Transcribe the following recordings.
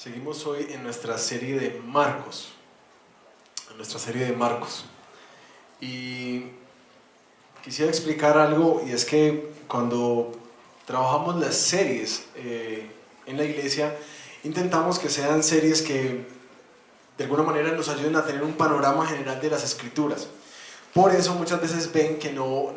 Seguimos hoy en nuestra serie de Marcos, y quisiera explicar algo, y es que cuando trabajamos las series en la iglesia, intentamos que sean series que de alguna manera nos ayuden a tener un panorama general de las escrituras. Por eso muchas veces ven que no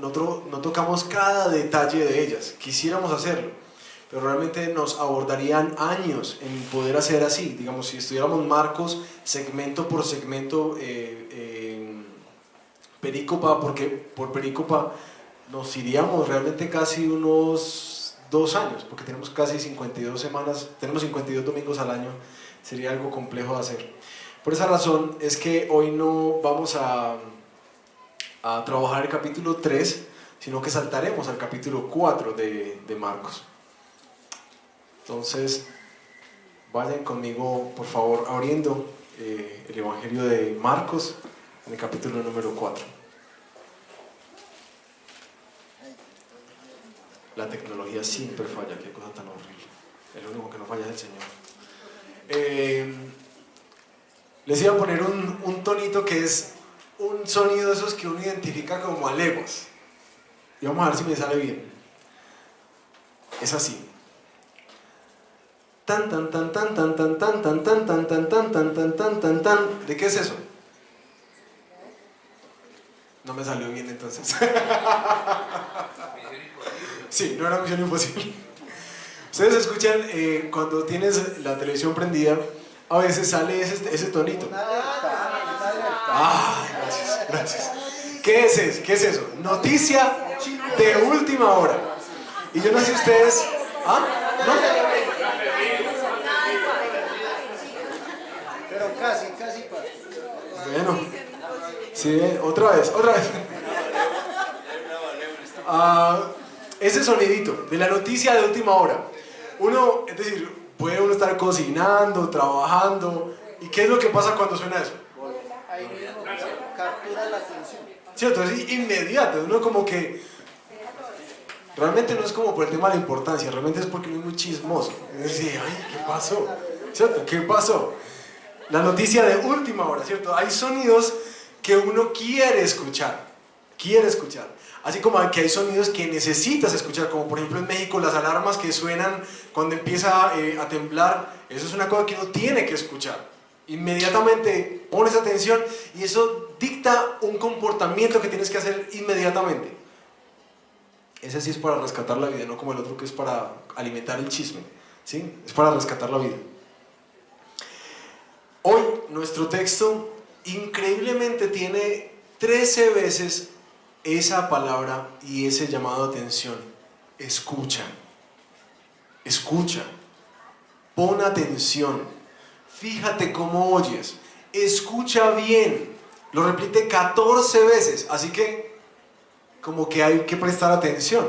tocamos cada detalle de ellas. Quisiéramos hacerlo, pero realmente nos abordarían años en poder hacer así. Digamos, si estudiáramos Marcos segmento por segmento, perícopa por perícopa, nos iríamos realmente casi unos 2 años, porque tenemos casi 52 semanas, tenemos 52 domingos al año. Sería algo complejo de hacer. Por esa razón es que hoy no vamos a trabajar el capítulo 3, sino que saltaremos al capítulo 4 de Marcos. Entonces, vayan conmigo, por favor, abriendo el Evangelio de Marcos en el capítulo número 4. La tecnología siempre falla, qué cosa tan horrible. El único que no falla es el Señor. Les iba a poner un tonito que es un sonido de esos que uno identifica como a leguas. Y vamos a ver si me sale bien. Es así. Tan tan tan tan tan tan tan tan tan tan tan tan tan tan tan tan tan. ¿De qué es eso? No me salió bien entonces. Sí, no era Misión Imposible. Ustedes escuchan cuando tienes la televisión prendida, a veces sale ese tonito. Ah, gracias. ¿Qué es eso? ¿Qué es eso? Noticia de última hora. Y yo no sé si ustedes... ¿Ah? ¿No? Pero casi pasa. Bueno, sí, otra vez. Ese sonidito de la noticia de última hora. Uno, es decir, puede uno estar cocinando, trabajando, ¿y qué es lo que pasa cuando suena eso? Ahí mismo captura la atención. Cierto, es inmediato, uno como que realmente no es como por el tema de la importancia, realmente es porque uno es muy chismoso. Es decir, ay, ¿qué pasó? ¿Cierto? ¿Qué pasó? La noticia de última hora, ¿cierto? Hay sonidos que uno quiere escuchar. Así como que hay sonidos que necesitas escuchar, como por ejemplo en México las alarmas que suenan cuando empieza a temblar. Eso es una cosa que uno tiene que escuchar. Inmediatamente pones atención y eso dicta un comportamiento que tienes que hacer inmediatamente. Ese sí es para rescatar la vida, no como el otro que es para alimentar el chisme, ¿sí? Es para rescatar la vida. Hoy nuestro texto increíblemente tiene 13 veces esa palabra y ese llamado de atención. Escucha, pon atención, fíjate cómo oyes, escucha bien. Lo repite 14 veces, así que como que hay que prestar atención.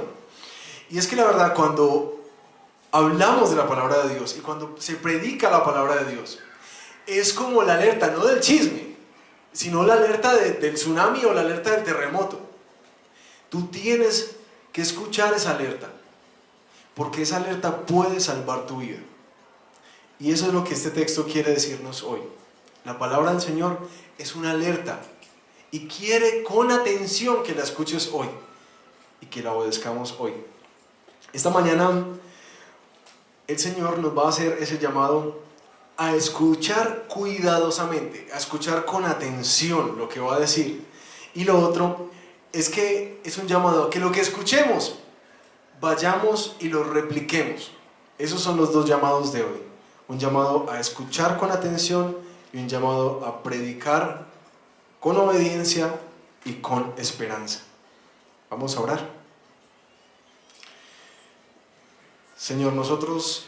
Y es que la verdad, cuando hablamos de la palabra de Dios y cuando se predica la palabra de Dios, es como la alerta, no del chisme, sino la alerta del tsunami o la alerta del terremoto. Tú tienes que escuchar esa alerta, porque esa alerta puede salvar tu vida. Y eso es lo que este texto quiere decirnos hoy. La palabra del Señor es una alerta y quiere con atención que la escuches hoy y que la obedezcamos hoy. Esta mañana el Señor nos va a hacer ese llamado a escuchar cuidadosamente, a escuchar con atención lo que va a decir. Y lo otro es que es un llamado a que lo que escuchemos vayamos y lo repliquemos. Esos son los dos llamados de hoy. Un llamado a escuchar con atención y un llamado a predicar con obediencia y con esperanza. Vamos a orar. Señor, nosotros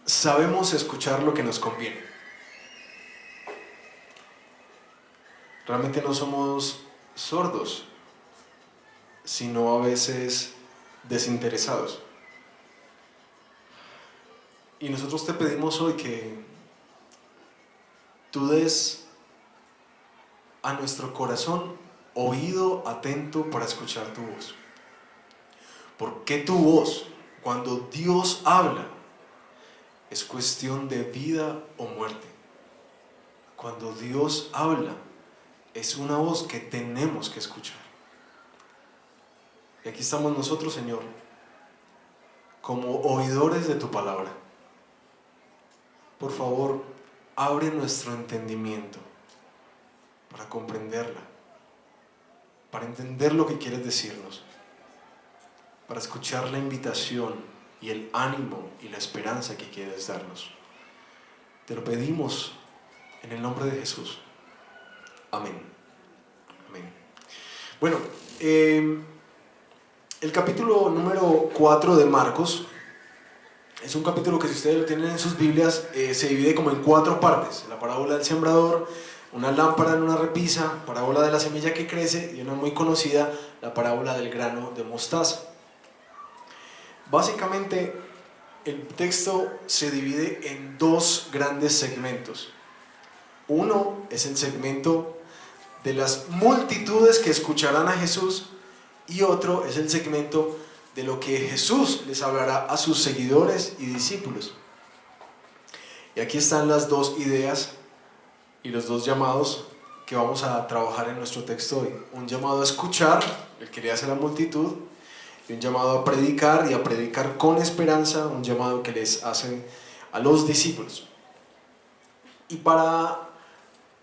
sabemos escuchar lo que nos conviene. Realmente no somos sordos, sino a veces desinteresados. Y nosotros te pedimos hoy que tú des a nuestro corazón oído atento para escuchar tu voz. Porque tu voz, cuando Dios habla, es cuestión de vida o muerte. Cuando Dios habla, es una voz que tenemos que escuchar. Y aquí estamos nosotros, Señor, como oidores de tu palabra. Por favor, abre nuestro entendimiento para comprenderla, para entender lo que quieres decirnos, para escuchar la invitación y el ánimo y la esperanza que quieres darnos. Te lo pedimos en el nombre de Jesús. Amén. Amén. Bueno, el capítulo número 4 de Marcos es un capítulo que, si ustedes lo tienen en sus Biblias, se divide como en 4 partes. La parábola del sembrador, una lámpara en una repisa, parábola de la semilla que crece y una muy conocida, la parábola del grano de mostaza. Básicamente, el texto se divide en 2 grandes segmentos. Uno es el segmento de las multitudes que escucharán a Jesús, y otro es el segmento de lo que Jesús les hablará a sus seguidores y discípulos. Y aquí están las 2 ideas y los 2 llamados que vamos a trabajar en nuestro texto hoy. Un llamado a escuchar, el que le hace a la multitud, y un llamado a predicar, y a predicar con esperanza, un llamado que les hace a los discípulos. Y para,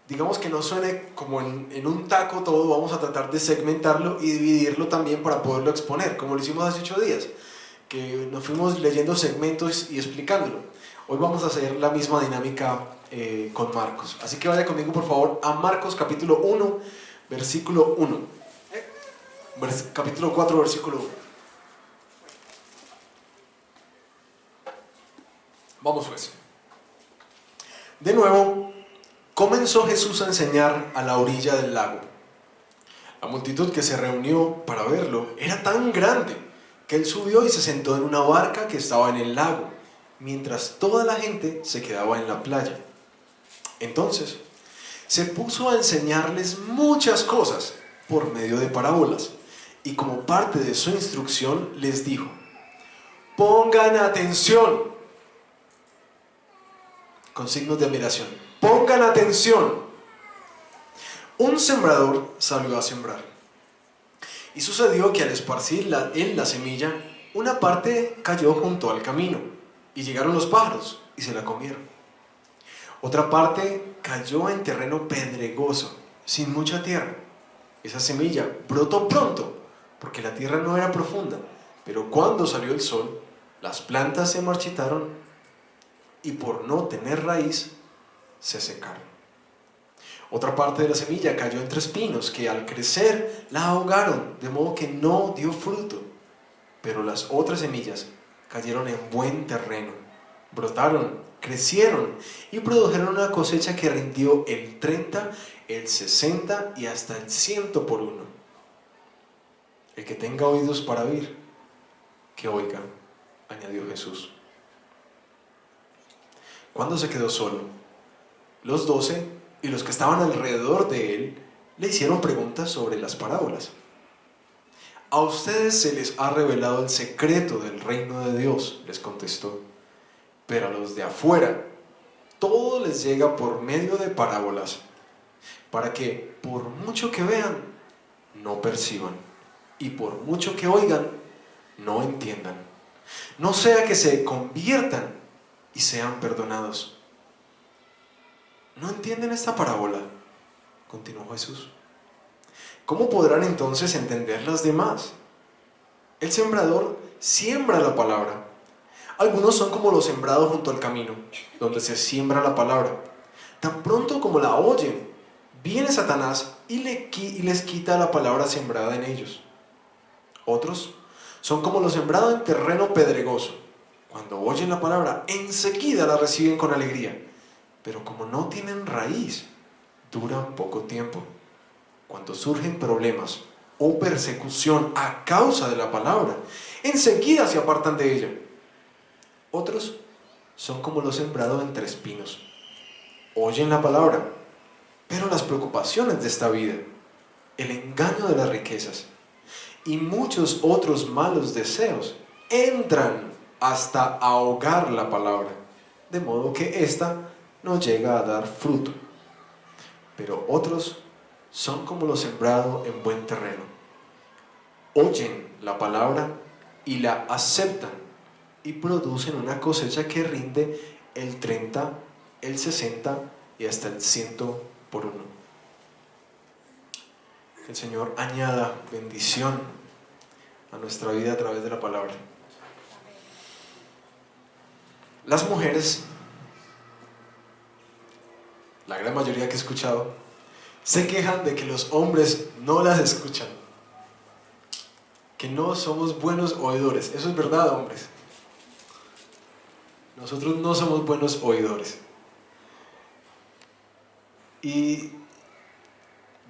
digamos, que no suene como en un taco todo, vamos a tratar de segmentarlo y dividirlo también para poderlo exponer, como lo hicimos hace 8 días, que nos fuimos leyendo segmentos y explicándolo. Hoy vamos a hacer la misma dinámica con Marcos. Así que vaya conmigo, por favor, a Marcos capítulo 1, versículo 1. Capítulo 4, versículo 1. Vamos pues. De nuevo, comenzó Jesús a enseñar a la orilla del lago. La multitud que se reunió para verlo era tan grande que él subió y se sentó en una barca que estaba en el lago, mientras toda la gente se quedaba en la playa. Entonces, se puso a enseñarles muchas cosas por medio de parábolas, y como parte de su instrucción les dijo: pongan atención, con signos de admiración, pongan atención. Un sembrador salió a sembrar. Y sucedió que al esparcir en la semilla, una parte cayó junto al camino, y llegaron los pájaros y se la comieron. Otra parte cayó en terreno pedregoso, sin mucha tierra. Esa semilla brotó pronto, porque la tierra no era profunda, pero cuando salió el sol, las plantas se marchitaron y por no tener raíz, se secaron. Otra parte de la semilla cayó entre espinos, que al crecer la ahogaron, de modo que no dio fruto. Pero las otras semillas cayeron en buen terreno, brotaron, crecieron y produjeron una cosecha que rindió el 30, el 60 y hasta el 100 por uno. El que tenga oídos para oír, que oiga, añadió Jesús. Cuando se quedó solo, los 12 y los que estaban alrededor de él le hicieron preguntas sobre las parábolas. A ustedes se les ha revelado el secreto del reino de Dios, les contestó, pero a los de afuera todo les llega por medio de parábolas, para que por mucho que vean, no perciban, y por mucho que oigan, no entiendan, no sea que se conviertan y sean perdonados. ¿No entienden esta parábola?, continuó Jesús. ¿Cómo podrán entonces entender las demás? El sembrador siembra la palabra. Algunos son como los sembrados junto al camino, donde se siembra la palabra. Tan pronto como la oyen, viene Satanás y les quita la palabra sembrada en ellos. Otros son como los sembrados en terreno pedregoso. Cuando oyen la palabra, enseguida la reciben con alegría, pero como no tienen raíz, duran poco tiempo. Cuando surgen problemas o persecución a causa de la palabra, enseguida se apartan de ella. Otros son como los sembrados entre espinos. Oyen la palabra, pero las preocupaciones de esta vida, el engaño de las riquezas y muchos otros malos deseos entran hasta ahogar la palabra, de modo que ésta no llega a dar fruto. Pero otros son como lo sembrado en buen terreno. Oyen la palabra y la aceptan y producen una cosecha que rinde el 30, el 60 y hasta el 100 por uno. Que el Señor añada bendición a nuestra vida a través de la palabra. Las mujeres, la gran mayoría que he escuchado, se quejan de que los hombres no las escuchan, que no somos buenos oidores. Eso es verdad, hombres. Nosotros no somos buenos oidores. Y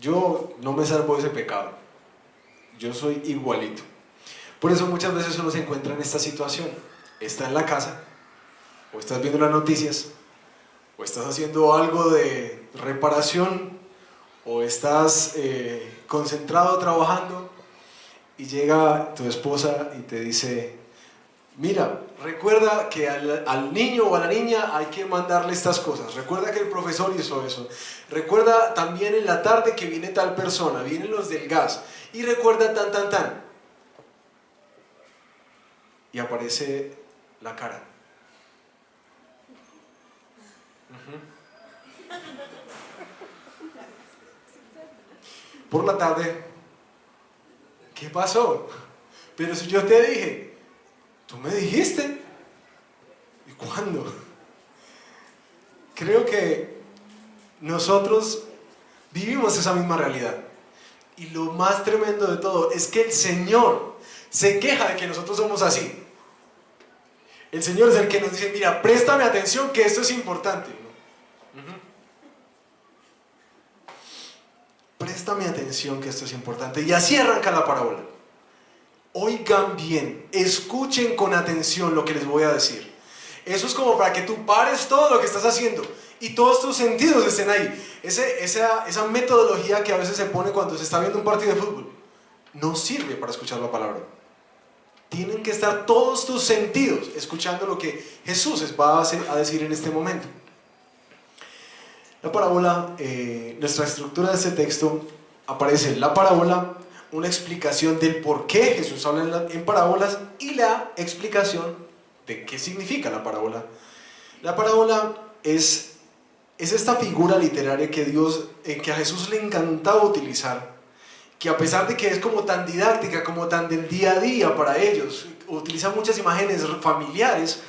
yo no me salvo de ese pecado. Yo soy igualito. Por eso muchas veces uno se encuentra en esta situación. Está en la casa, o estás viendo las noticias, o estás haciendo algo de reparación, o estás concentrado trabajando, y llega tu esposa y te dice: mira, recuerda que al niño o a la niña hay que mandarle estas cosas, recuerda que el profesor hizo eso, recuerda también en la tarde que viene tal persona, vienen los del gas, y recuerda tan. Y aparece la cara. Por la tarde, ¿qué pasó? Pero si yo te dije, tú me dijiste. ¿Y cuándo? Creo que nosotros vivimos esa misma realidad. Y lo más tremendo de todo es que el Señor se queja de que nosotros somos así. El Señor es el que nos dice: mira, préstame atención que esto es importante. Préstame atención que esto es importante. Y así arranca la parábola. Oigan bien, escuchen con atención lo que les voy a decir. Eso es como para que tú pares todo lo que estás haciendo y todos tus sentidos estén ahí. Esa metodología que a veces se pone cuando se está viendo un partido de fútbol no sirve para escuchar la palabra. Tienen que estar todos tus sentidos escuchando lo que Jesús va a decir en este momento. La parábola, nuestra estructura de este texto, aparece la parábola, una explicación del por qué Jesús habla en parábolas y la explicación de qué significa la parábola. La parábola es esta figura literaria que a Jesús le encantaba utilizar, que a pesar de que es como tan didáctica, como tan del día a día para ellos, utiliza muchas imágenes familiares,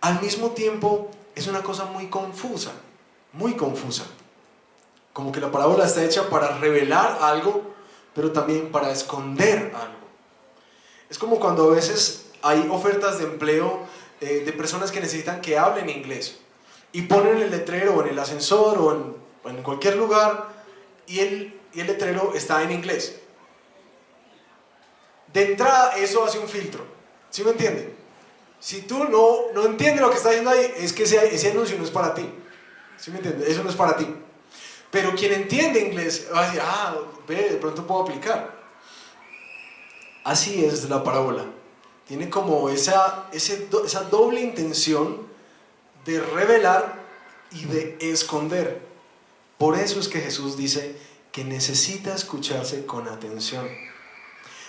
al mismo tiempo es una cosa muy confusa, como que la parábola está hecha para revelar algo, pero también para esconder algo. Es como cuando a veces hay ofertas de empleo de personas que necesitan que hablen inglés y ponen el letrero en el ascensor o en cualquier lugar y el letrero está en inglés. De entrada eso hace un filtro, ¿sí me entienden? Si tú no entiendes lo que está diciendo ahí, es que ese anuncio no es para ti, ¿sí me entiendes? Eso no es para ti. Pero quien entiende inglés va a decir: ve, de pronto puedo aplicar. Así es la parábola. Tiene como esa doble intención de revelar y de esconder. Por eso es que Jesús dice que necesita escucharse con atención.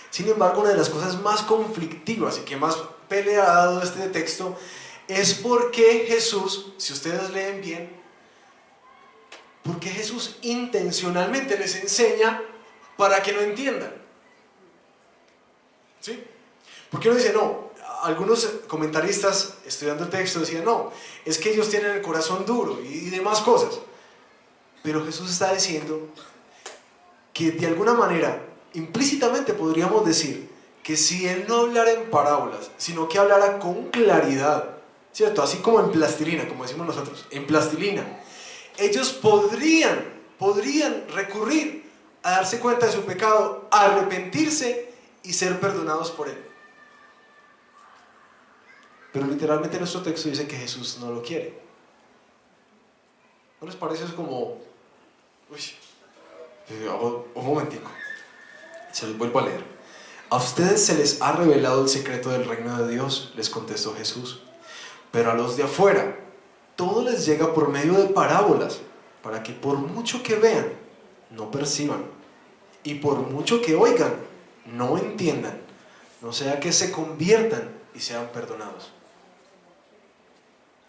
Sin embargo, una de las cosas más conflictivas y que más pelea ha dado este texto es porque Jesús, si ustedes leen bien, porque Jesús intencionalmente les enseña para que no entiendan. ¿Sí? Porque uno dice, no, algunos comentaristas estudiando el texto decían, no, es que ellos tienen el corazón duro y demás cosas. Pero Jesús está diciendo que de alguna manera, implícitamente podríamos decir que si Él no hablara en parábolas, sino que hablara con claridad, ¿cierto? Así como en plastilina, como decimos nosotros, en plastilina, ellos podrían recurrir a darse cuenta de su pecado, a arrepentirse y ser perdonados por Él. Pero literalmente nuestro texto dice que Jesús no lo quiere. ¿No les parece eso como... un momentico, se los vuelvo a leer. A ustedes se les ha revelado el secreto del reino de Dios, les contestó Jesús, pero a los de afuera todo les llega por medio de parábolas, para que por mucho que vean, no perciban, y por mucho que oigan, no entiendan, no sea que se conviertan y sean perdonados.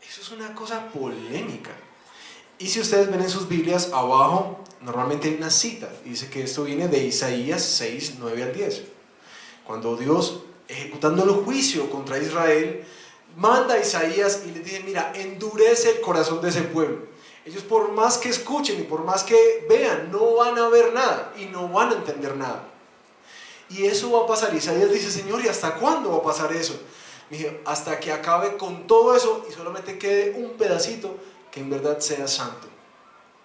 Eso es una cosa polémica. Y si ustedes ven en sus Biblias, abajo normalmente hay una cita, y dice que esto viene de Isaías 6, 9 al 10. Cuando Dios, ejecutando el juicio contra Israel, manda a Isaías y les dice: mira, endurece el corazón de ese pueblo. Ellos, por más que escuchen y por más que vean, no van a ver nada y no van a entender nada. Y eso va a pasar. Isaías dice: Señor, ¿y hasta cuándo va a pasar eso? Dije: hasta que acabe con todo eso y solamente quede un pedacito que en verdad sea santo.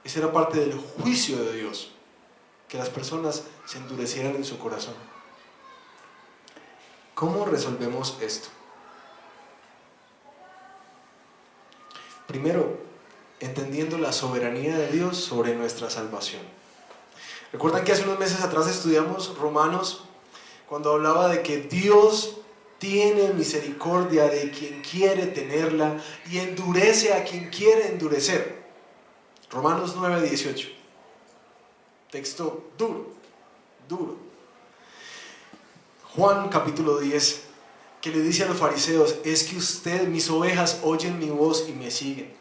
Esa era parte del juicio de Dios, que las personas se endurecieran en su corazón. ¿Cómo resolvemos esto? Primero, entendiendo la soberanía de Dios sobre nuestra salvación. ¿Recuerdan que hace unos meses atrás estudiamos Romanos, cuando hablaba de que Dios tiene misericordia de quien quiere tenerla y endurece a quien quiere endurecer? Romanos 9:18. Texto duro, duro. Juan capítulo 10, que le dice a los fariseos: es que ustedes, mis ovejas, oyen mi voz y me siguen.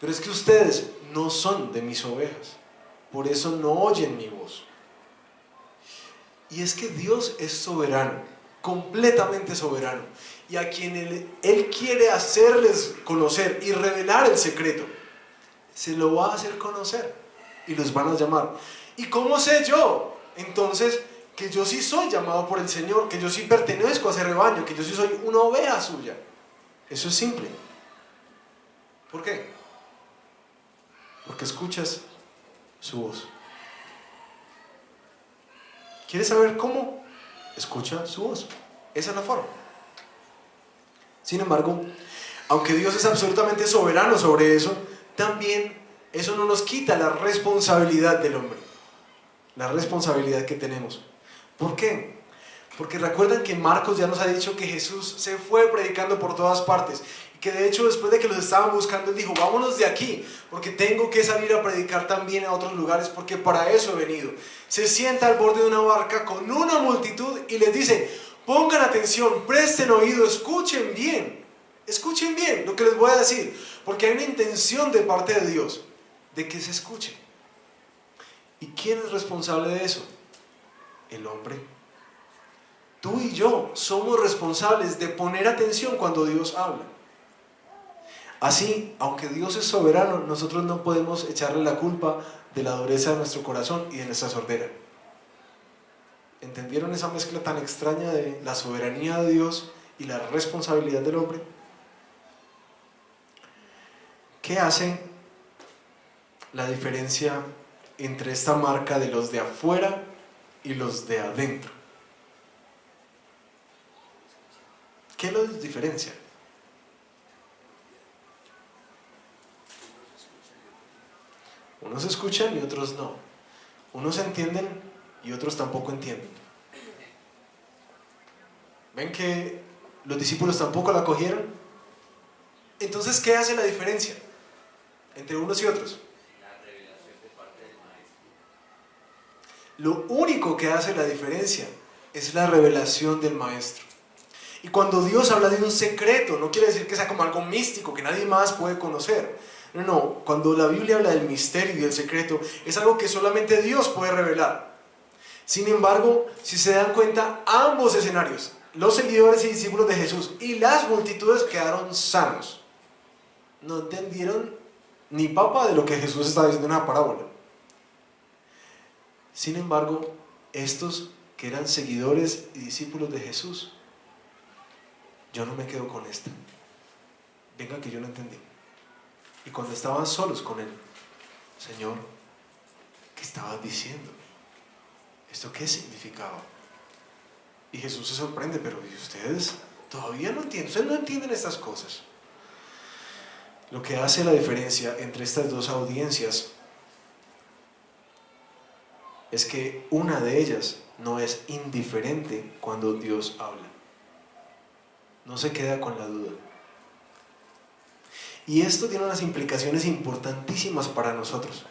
Pero es que ustedes no son de mis ovejas, por eso no oyen mi voz. Y es que Dios es soberano, completamente soberano. Y a quien Él quiere hacerles conocer y revelar el secreto, se lo va a hacer conocer y los van a llamar. ¿Y cómo sé yo entonces que yo sí soy llamado por el Señor, que yo sí pertenezco a ese rebaño, que yo sí soy una oveja suya? Eso es simple. ¿Por qué? Porque escuchas su voz. ¿Quieres saber cómo? Escucha su voz. Esa es la forma. Sin embargo, aunque Dios es absolutamente soberano sobre eso, también eso no nos quita la responsabilidad del hombre, la responsabilidad que tenemos. ¿Por qué? Porque recuerdan que Marcos ya nos ha dicho que Jesús se fue predicando por todas partes, y que de hecho después de que los estaban buscando, Él dijo: vámonos de aquí, porque tengo que salir a predicar también a otros lugares, porque para eso he venido. Se sienta al borde de una barca con una multitud y les dice: pongan atención, presten oído, escuchen bien lo que les voy a decir, porque hay una intención de parte de Dios de que se escuche. ¿Y quién es responsable de eso? El hombre. Tú y yo somos responsables de poner atención cuando Dios habla. Así, aunque Dios es soberano, nosotros no podemos echarle la culpa de la dureza de nuestro corazón y de nuestra sordera. ¿Entendieron esa mezcla tan extraña de la soberanía de Dios y la responsabilidad del hombre? ¿Qué hace la diferencia entre esta marca de los de afuera y los de adentro? ¿Qué los diferencia? Unos escuchan y otros no. Unos entienden y otros tampoco entienden. ¿Ven que los discípulos tampoco la cogieron? Entonces, ¿qué hace la diferencia entre unos y otros? La revelación de parte del maestro. Lo único que hace la diferencia es la revelación del maestro. Y cuando Dios habla de un secreto, no quiere decir que sea como algo místico que nadie más puede conocer. No, cuando la Biblia habla del misterio y del secreto, es algo que solamente Dios puede revelar. Sin embargo, si se dan cuenta, ambos escenarios, los seguidores y discípulos de Jesús y las multitudes, quedaron sanos. No entendieron ni papa de lo que Jesús estaba diciendo en una parábola. Sin embargo, estos que eran seguidores y discípulos de Jesús, yo no me quedo con esta. Venga, que yo no entendí. Y cuando estaban solos con Él: Señor, ¿qué estabas diciendo? ¿Esto qué significaba? Y Jesús se sorprende: pero ¿y ustedes todavía no entienden? Ustedes no entienden estas cosas. Lo que hace la diferencia entre estas dos audiencias es que una de ellas no es indiferente cuando Dios habla. No se queda con la duda. Y esto tiene unas implicaciones importantísimas para nosotros.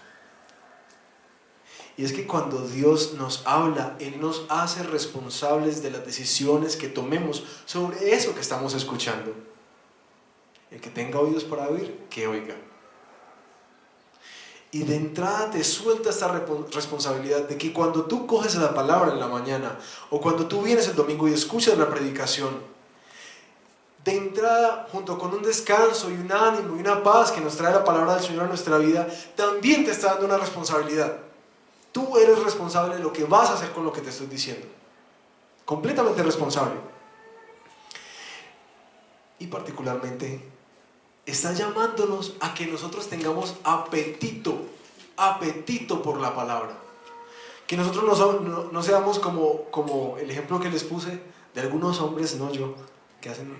Y es que cuando Dios nos habla, Él nos hace responsables de las decisiones que tomemos sobre eso que estamos escuchando. El que tenga oídos para oír, que oiga. Y de entrada te suelta esta responsabilidad de que cuando tú coges la palabra en la mañana, o cuando tú vienes el domingo y escuchas la predicación, de entrada, junto con un descanso y un ánimo y una paz que nos trae la palabra del Señor a nuestra vida, también te está dando una responsabilidad. Tú eres responsable de lo que vas a hacer con lo que te estoy diciendo. Completamente responsable. Y particularmente, está llamándonos a que nosotros tengamos apetito por la palabra. Que nosotros no seamos como el ejemplo que les puse de algunos hombres, no yo, que hacen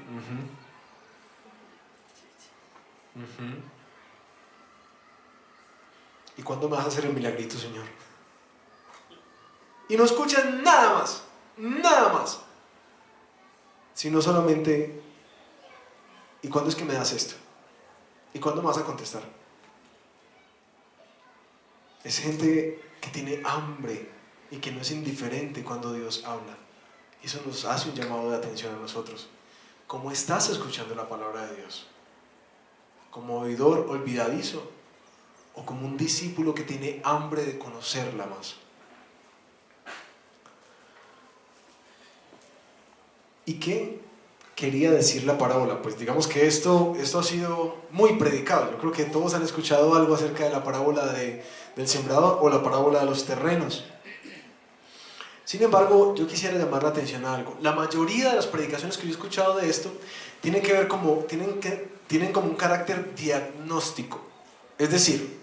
¿Y cuándo me vas a hacer el milagrito, Señor? Y no escuchan nada más, sino solamente, ¿y cuándo es que me das esto? ¿Y cuándo me vas a contestar? Es gente que tiene hambre y que no es indiferente cuando Dios habla. Y eso nos hace un llamado de atención a nosotros. ¿Cómo estás escuchando la palabra de Dios? ¿Como oidor olvidadizo? ¿O como un discípulo que tiene hambre de conocerla más? ¿Y qué quería decir la parábola? Pues digamos que esto ha sido muy predicado. Yo creo que todos han escuchado algo acerca de la parábola del sembrador o la parábola de los terrenos. Sin embargo, yo quisiera llamar la atención a algo. La mayoría de las predicaciones que yo he escuchado de esto tienen como un carácter diagnóstico. Es decir,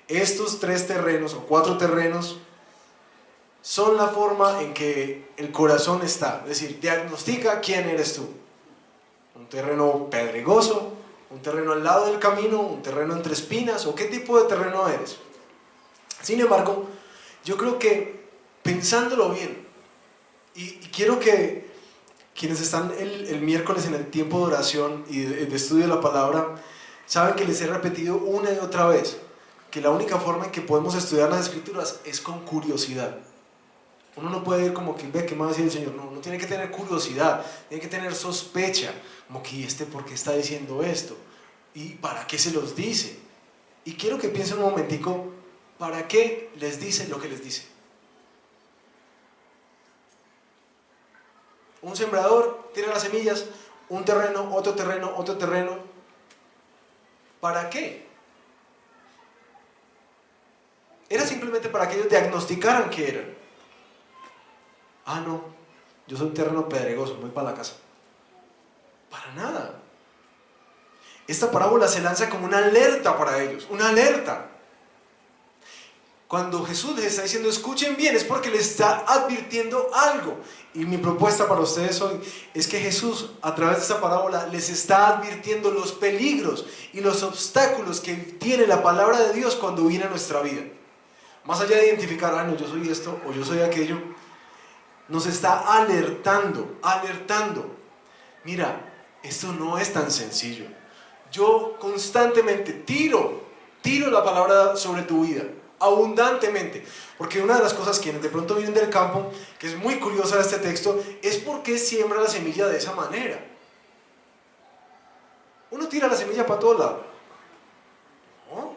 estos 3 terrenos o 4 terrenos son la forma en que el corazón está. Es decir, diagnostica quién eres tú. Un terreno pedregoso, un terreno al lado del camino, un terreno entre espinas, o qué tipo de terreno eres. Sin embargo, yo creo que pensándolo bien, y quiero que quienes están el miércoles en el tiempo de oración y de estudio de la palabra, saben que les he repetido una y otra vez que la única forma en que podemos estudiar las escrituras es con curiosidad. Uno no puede ir como que, ve, ¿qué me va a decir el Señor? No, uno tiene que tener curiosidad, tiene que tener sospecha, como que, ¿por qué está diciendo esto? ¿Y para qué se los dice? Y quiero que piensen un momentico, ¿para qué les dice lo que les dice? Un sembrador tira las semillas, un terreno, otro terreno, otro terreno. ¿Para qué? Era simplemente para que ellos diagnosticaran qué eran. Ah, no, yo soy un terreno pedregoso, voy para la casa. Para nada. Esta parábola se lanza como una alerta para ellos, una alerta. Cuando Jesús les está diciendo escuchen bien, es porque les está advirtiendo algo. Y mi propuesta para ustedes hoy es que Jesús, a través de esta parábola, les está advirtiendo los peligros y los obstáculos que tiene la palabra de Dios cuando viene a nuestra vida. Más allá de identificar, no, yo soy esto o yo soy aquello, nos está alertando. Mira, esto no es tan sencillo. Yo constantemente tiro la palabra sobre tu vida, abundantemente. Porque una de las cosas quienes de pronto vienen del campo, que es muy curiosa de este texto, es por qué siembra la semilla de esa manera. Uno tira la semilla para todos lados. ¿No?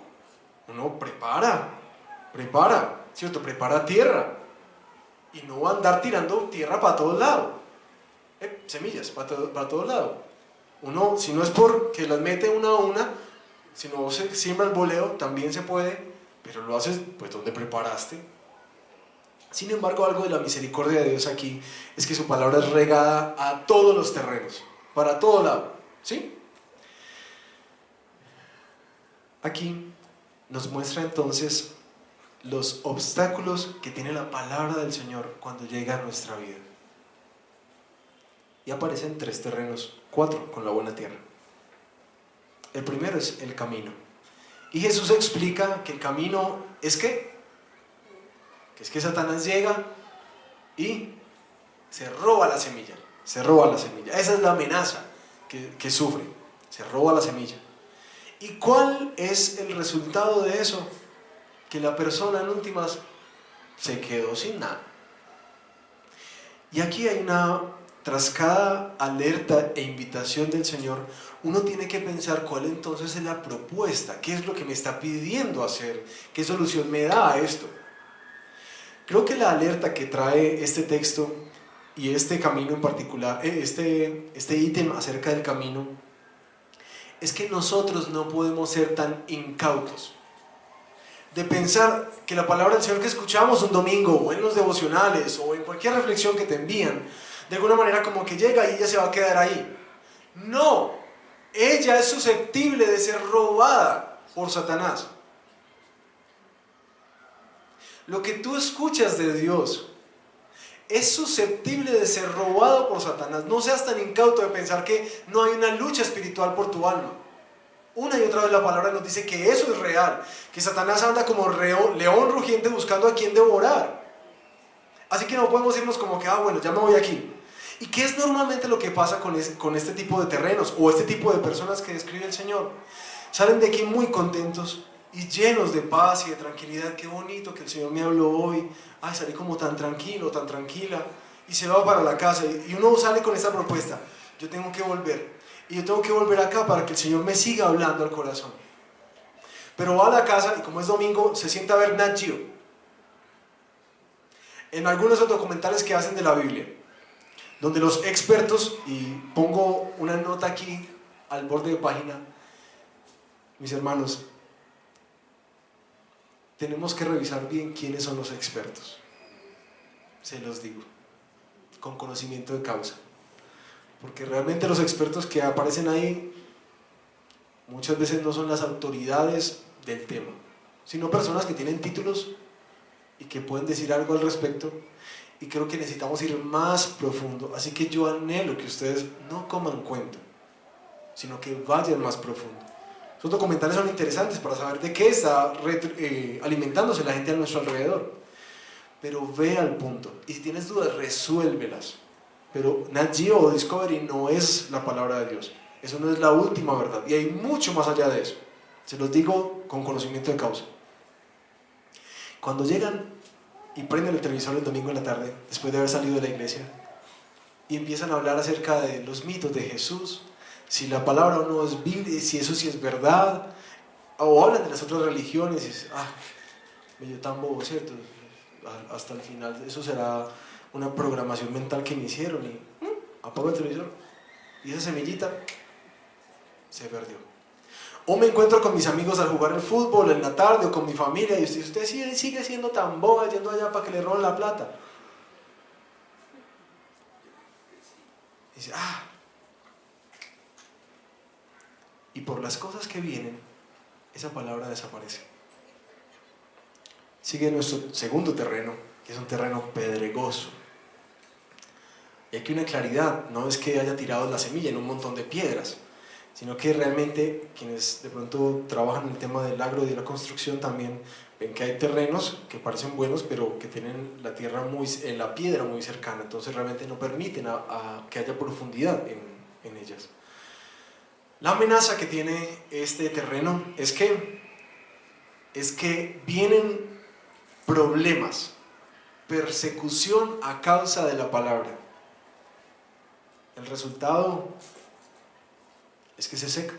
Uno prepara, ¿cierto? Prepara tierra. Y no va a andar tirando tierra para todos lados. Semillas para todos lados. Uno, si no es porque las mete una a una, si no se siembra el voleo, también se puede, pero lo haces pues donde preparaste. Sin embargo, algo de la misericordia de Dios aquí es que su palabra es regada a todos los terrenos, para todo lado, ¿sí? Aquí nos muestra entonces los obstáculos que tiene la palabra del Señor cuando llega a nuestra vida. Y aparecen 3 terrenos, 4 con la buena tierra. El primero es el camino. Y Jesús explica que el camino es ¿qué? Que es que Satanás llega y se roba la semilla. Esa es la amenaza que sufre. Se roba la semilla. ¿Y cuál es el resultado de eso? Que la persona en últimas se quedó sin nada. Y aquí hay una, tras cada alerta e invitación del Señor, uno tiene que pensar cuál entonces es la propuesta, qué es lo que me está pidiendo hacer, qué solución me da a esto. Creo que la alerta que trae este texto y este camino en particular, este ítem acerca del camino, es que nosotros no podemos ser tan incautos de pensar que la palabra del Señor que escuchamos un domingo o en los devocionales o en cualquier reflexión que te envían, de alguna manera como que llega y ella se va a quedar ahí. No, ella es susceptible de ser robada por Satanás. Lo que tú escuchas de Dios es susceptible de ser robado por Satanás. No seas tan incauto de pensar que no hay una lucha espiritual por tu alma. Una y otra vez la palabra nos dice que eso es real, que Satanás anda como león rugiente buscando a quien devorar. Así que no podemos irnos como que, bueno, ya me voy aquí. ¿Y qué es normalmente lo que pasa con este tipo de terrenos o este tipo de personas que describe el Señor? Salen de aquí muy contentos y llenos de paz y de tranquilidad. Qué bonito que el Señor me habló hoy. Ay, salí como tan tranquilo, tan tranquila. Y se va para la casa y uno sale con esta propuesta. Yo tengo que volver. Y yo tengo que volver acá para que el Señor me siga hablando al corazón. Pero va a la casa y como es domingo, se sienta a ver Nat Geo. En algunos de los documentales que hacen de la Biblia, donde los expertos, y pongo una nota aquí al borde de página, mis hermanos, tenemos que revisar bien quiénes son los expertos. Se los digo, con conocimiento de causa. Porque realmente los expertos que aparecen ahí muchas veces no son las autoridades del tema, sino personas que tienen títulos y que pueden decir algo al respecto, y creo que necesitamos ir más profundo. Así que yo anhelo que ustedes no coman cuento, sino que vayan más profundo. Esos documentales son interesantes para saber de qué está alimentándose la gente a nuestro alrededor, pero ve al punto, y si tienes dudas, resuélvelas. Pero Nat Geo o Discovery no es la palabra de Dios. Eso no es la última verdad. Y hay mucho más allá de eso. Se los digo con conocimiento de causa. Cuando llegan y prenden el televisor el domingo en la tarde, después de haber salido de la iglesia, y empiezan a hablar acerca de los mitos de Jesús, si la palabra o no es bíblica, si eso sí es verdad, o hablan de las otras religiones, y dicen, medio tan bobo, ¿cierto? Hasta el final, eso será una programación mental que me hicieron, y apago el televisor y esa semillita se perdió. O me encuentro con mis amigos al jugar el fútbol en la tarde o con mi familia y usted sigue siendo tan boba yendo allá para que le roben la plata. Y dice, y por las cosas que vienen, esa palabra desaparece. Sigue nuestro segundo terreno, que es un terreno pedregoso. Y aquí una claridad, no es que haya tirado la semilla en un montón de piedras, sino que realmente quienes de pronto trabajan en el tema del agro y de la construcción también ven que hay terrenos que parecen buenos, pero que tienen la piedra muy cercana, entonces realmente no permiten que haya profundidad en ellas. La amenaza que tiene este terreno es que vienen problemas, persecución a causa de la palabra. El resultado es que se seca.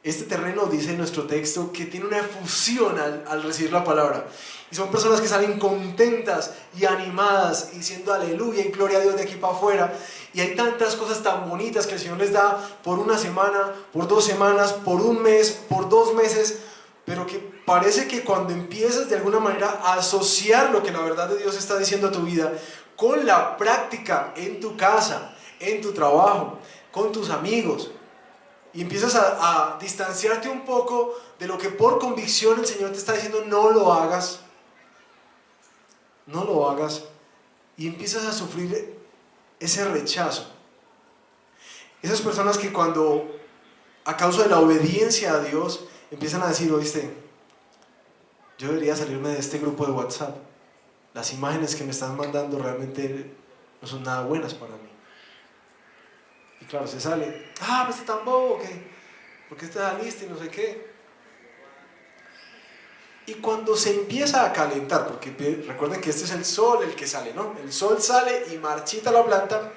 Este terreno, dice nuestro texto, que tiene una efusión al recibir la palabra. Y son personas que salen contentas y animadas, diciendo aleluya y gloria a Dios de aquí para afuera. Y hay tantas cosas tan bonitas que el Señor les da por una semana, por 2 semanas, por un mes, por 2 meses, pero que parece que cuando empiezas de alguna manera a asociar lo que la verdad de Dios está diciendo a tu vida con la práctica en tu casa, en tu trabajo, con tus amigos, y empiezas a distanciarte un poco de lo que por convicción el Señor te está diciendo, no lo hagas, y empiezas a sufrir ese rechazo. Esas personas que cuando, a causa de la obediencia a Dios, empiezan a decir, oíste, yo debería salirme de este grupo de WhatsApp, las imágenes que me están mandando realmente no son nada buenas para mí. Y claro, se sale, pues está tan bobo que ¿Por qué te saliste y no sé qué? Y cuando se empieza a calentar, porque recuerden que este es el sol el que sale, ¿no? El sol sale y marchita la planta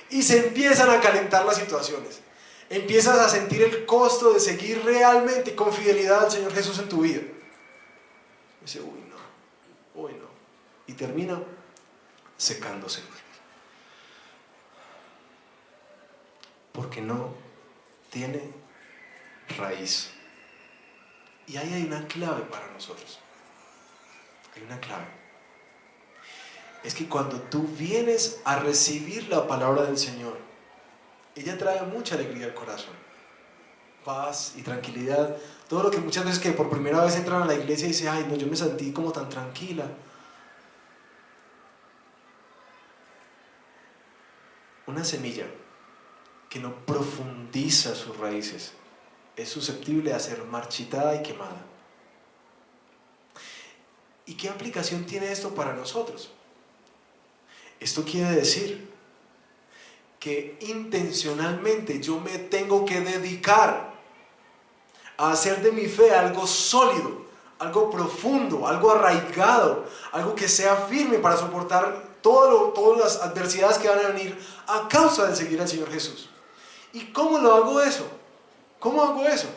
y se empiezan a calentar las situaciones. Empiezas a sentir el costo de seguir realmente con fidelidad al Señor Jesús en tu vida. Y dice, uy no. Y termina secándose. Porque no tiene raíz. Y ahí hay una clave para nosotros. Hay una clave. Es que cuando tú vienes a recibir la palabra del Señor, ella trae mucha alegría al corazón. Paz y tranquilidad. Todo lo que muchas veces que por primera vez entran a la iglesia y dicen, ay no, yo me sentí como tan tranquila. Una semilla que no profundiza sus raíces es susceptible a ser marchitada y quemada. ¿Y qué aplicación tiene esto para nosotros? Esto quiere decir que intencionalmente yo me tengo que dedicar a hacer de mi fe algo sólido, algo profundo, algo arraigado, algo que sea firme para soportar todas las adversidades que van a venir a causa de seguir al Señor Jesús. ¿Y cómo lo hago eso? ¿Cómo hago eso?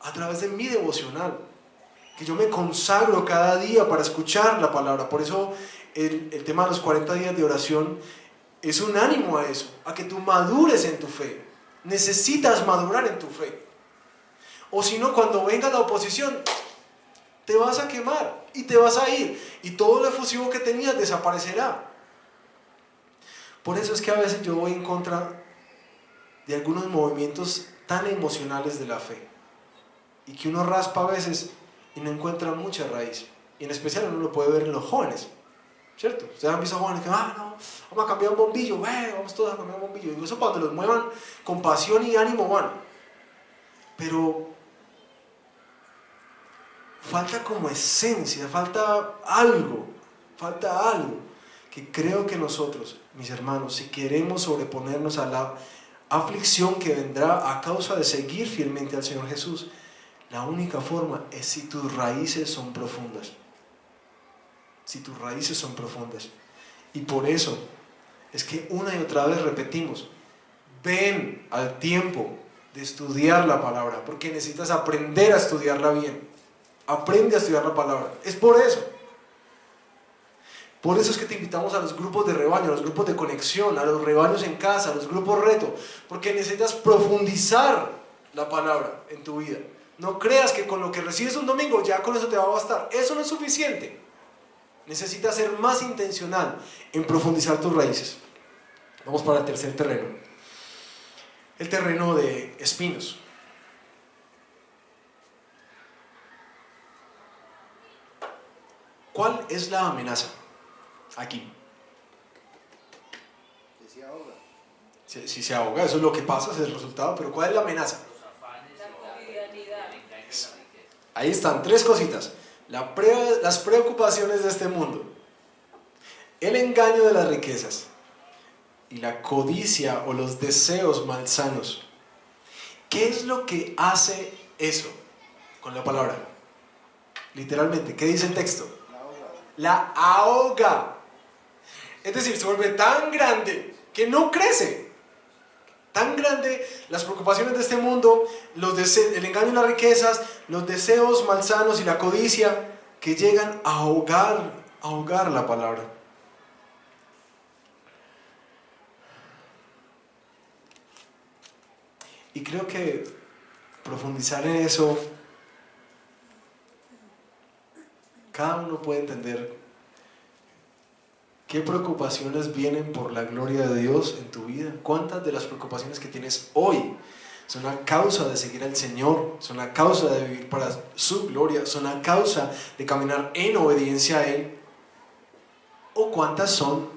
A través de mi devocional, que yo me consagro cada día para escuchar la palabra. Por eso el tema de los 40 días de oración es un ánimo a eso, a que tú madures en tu fe. Necesitas madurar en tu fe. O si no, cuando venga la oposición, te vas a quemar y te vas a ir. Y todo lo efusivo que tenías desaparecerá. Por eso es que a veces yo voy en contra de algunos movimientos tan emocionales de la fe. Y que uno raspa a veces y no encuentra mucha raíz. Y en especial uno lo puede ver en los jóvenes. ¿Cierto? Ustedes han visto jóvenes que, no, vamos a cambiar un bombillo, vamos todos a cambiar un bombillo. Y eso cuando los muevan con pasión y ánimo van. Pero falta como esencia, falta algo que creo que nosotros, mis hermanos, si queremos sobreponernos a la aflicción que vendrá a causa de seguir fielmente al Señor Jesús, la única forma es si tus raíces son profundas. Si tus raíces son profundas. Y por eso es que una y otra vez repetimos, ven al tiempo de estudiar la palabra, porque necesitas aprender a estudiarla bien. Aprende a estudiar la palabra. Es por eso. Por eso es que te invitamos a los grupos de rebaño, a los grupos de conexión, a los rebaños en casa, a los grupos reto, porque necesitas profundizar la palabra en tu vida. No creas que con lo que recibes un domingo ya con eso te va a bastar. Eso no es suficiente. Necesitas ser más intencional en profundizar tus raíces. Vamos para el tercer terreno. El terreno de espinos. ¿Cuál es la amenaza aquí? Que se ahoga. Si se ahoga, eso es lo que pasa, ese es el resultado, pero ¿cuál es la amenaza? La cotidianidad. Ahí están, tres cositas. Las preocupaciones de este mundo, el engaño de las riquezas y la codicia o los deseos malsanos. ¿Qué es lo que hace eso con la palabra? Literalmente, ¿qué dice el texto? La ahoga. Es decir, se vuelve tan grande que no crece. Tan grande las preocupaciones de este mundo, el engaño y las riquezas, los deseos malsanos y la codicia que llegan a ahogar la palabra. Y creo que profundizar en eso, cada uno puede entender qué preocupaciones vienen por la gloria de Dios en tu vida. ¿Cuántas de las preocupaciones que tienes hoy son a causa de seguir al Señor? Son a causa de vivir para su gloria. Son a causa de caminar en obediencia a Él. ¿O cuántas son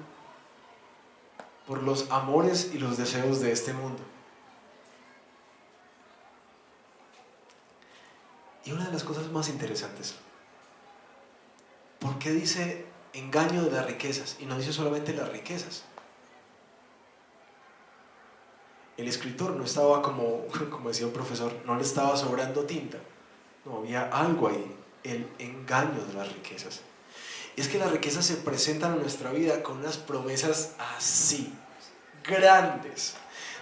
por los amores y los deseos de este mundo? Y una de las cosas más interesantes, ¿por qué dice engaño de las riquezas? Y no dice solamente las riquezas. el escritor no estaba como decía un profesor, no le estaba sobrando tinta. No, había algo ahí, el engaño de las riquezas. Y es que las riquezas se presentan en nuestra vida con unas promesas así, grandes.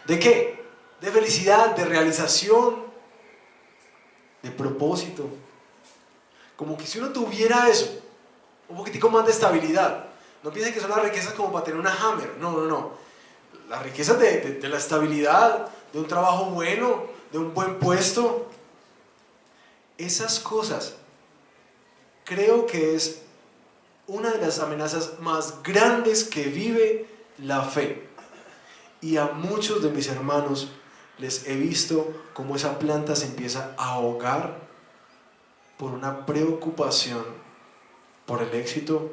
¿De qué? De felicidad, de realización, de propósito. Como que si uno tuviera eso, un poquitico más de estabilidad. No piensen que son las riquezas como para tener una Hammer. No, no, no. Las riquezas de la estabilidad, de un trabajo bueno, de un buen puesto. Esas cosas creo que es una de las amenazas más grandes que vive la fe. Y a muchos de mis hermanos les he visto cómo esa planta se empieza a ahogar por una preocupación por el éxito,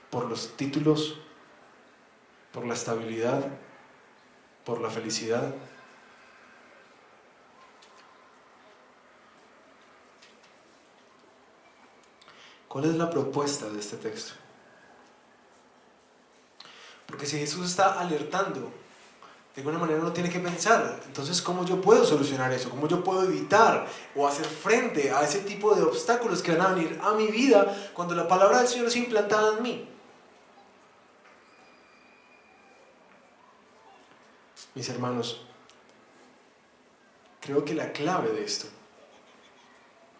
por los títulos, por la estabilidad, por la felicidad. ¿Cuál es la propuesta de este texto? Porque si Jesús está alertando, de alguna manera uno tiene que pensar, entonces, ¿cómo yo puedo solucionar eso? ¿Cómo yo puedo evitar o hacer frente a ese tipo de obstáculos que van a venir a mi vida cuando la palabra del Señor es implantada en mí? Mis hermanos, creo que la clave de esto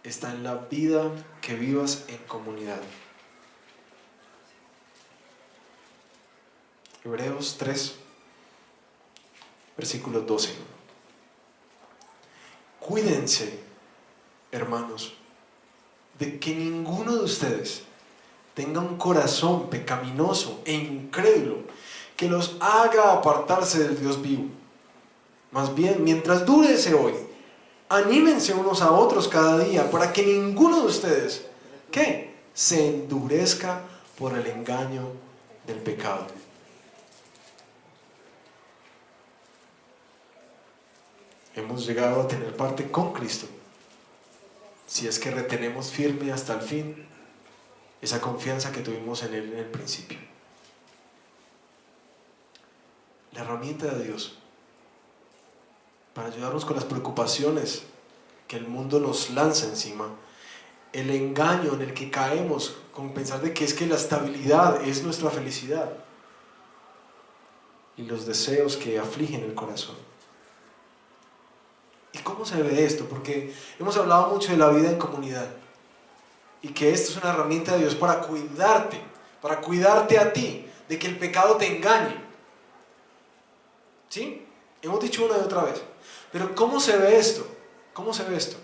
está en la vida que vivas en comunidad. Hebreos 3, versículo 12. Cuídense, hermanos, de que ninguno de ustedes tenga un corazón pecaminoso e incrédulo que los haga apartarse del Dios vivo. Más bien, mientras dure ese hoy, anímense unos a otros cada día para que ninguno de ustedes, ¿qué?, se endurezca por el engaño del pecado. Hemos llegado a tener parte con Cristo si es que retenemos firme hasta el fin esa confianza que tuvimos en Él en el principio. La herramienta de Dios para ayudarnos con las preocupaciones que el mundo nos lanza encima, el engaño en el que caemos con pensar de que es que la estabilidad es nuestra felicidad y los deseos que afligen el corazón. ¿Y cómo se ve esto? Porque hemos hablado mucho de la vida en comunidad y que esto es una herramienta de Dios para cuidarte a ti, de que el pecado te engañe. ¿Sí? Hemos dicho una y otra vez. Pero ¿cómo se ve esto? ¿Cómo se ve esto?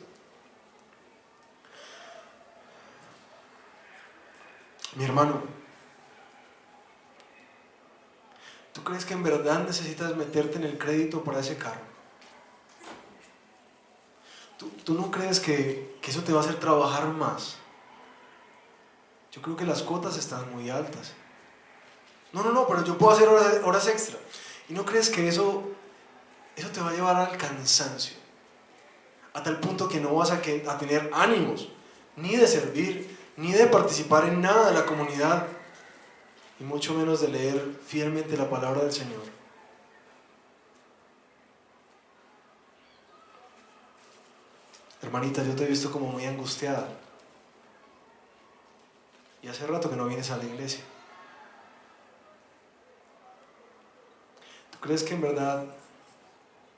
Mi hermano, ¿tú crees que en verdad necesitas meterte en el crédito para ese carro? ¿Tú no crees que eso te va a hacer trabajar más? Yo creo que las cuotas están muy altas. No, pero yo puedo hacer horas extra. ¿Y no crees que eso te va a llevar al cansancio? A tal punto que no vas a tener ánimos, ni de servir, ni de participar en nada de la comunidad, y mucho menos de leer fielmente la palabra del Señor. Hermanita, yo te he visto como muy angustiada. Y hace rato que no vienes a la iglesia. ¿Tú crees que en verdad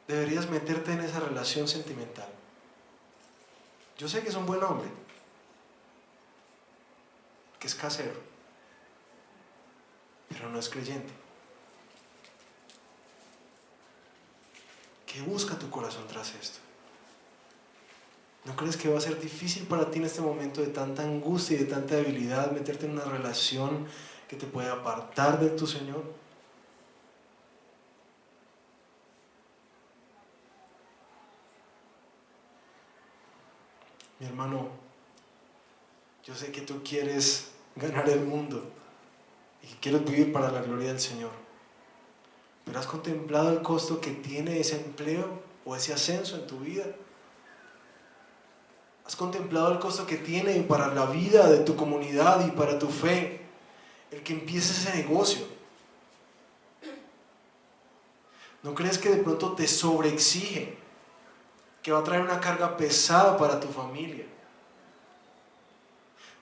deberías meterte en esa relación sentimental? Yo sé que es un buen hombre, que es casero, pero no es creyente. ¿Qué busca tu corazón tras esto? ¿No crees que va a ser difícil para ti en este momento de tanta angustia y de tanta debilidad meterte en una relación que te puede apartar de tu Señor? Mi hermano, yo sé que tú quieres ganar el mundo y que quieres vivir para la gloria del Señor, pero ¿has contemplado el costo que tiene ese empleo o ese ascenso en tu vida? ¿Has contemplado el costo que tiene para la vida de tu comunidad y para tu fe el que empieces ese negocio? ¿No crees que de pronto te sobreexige? Que va a traer una carga pesada para tu familia.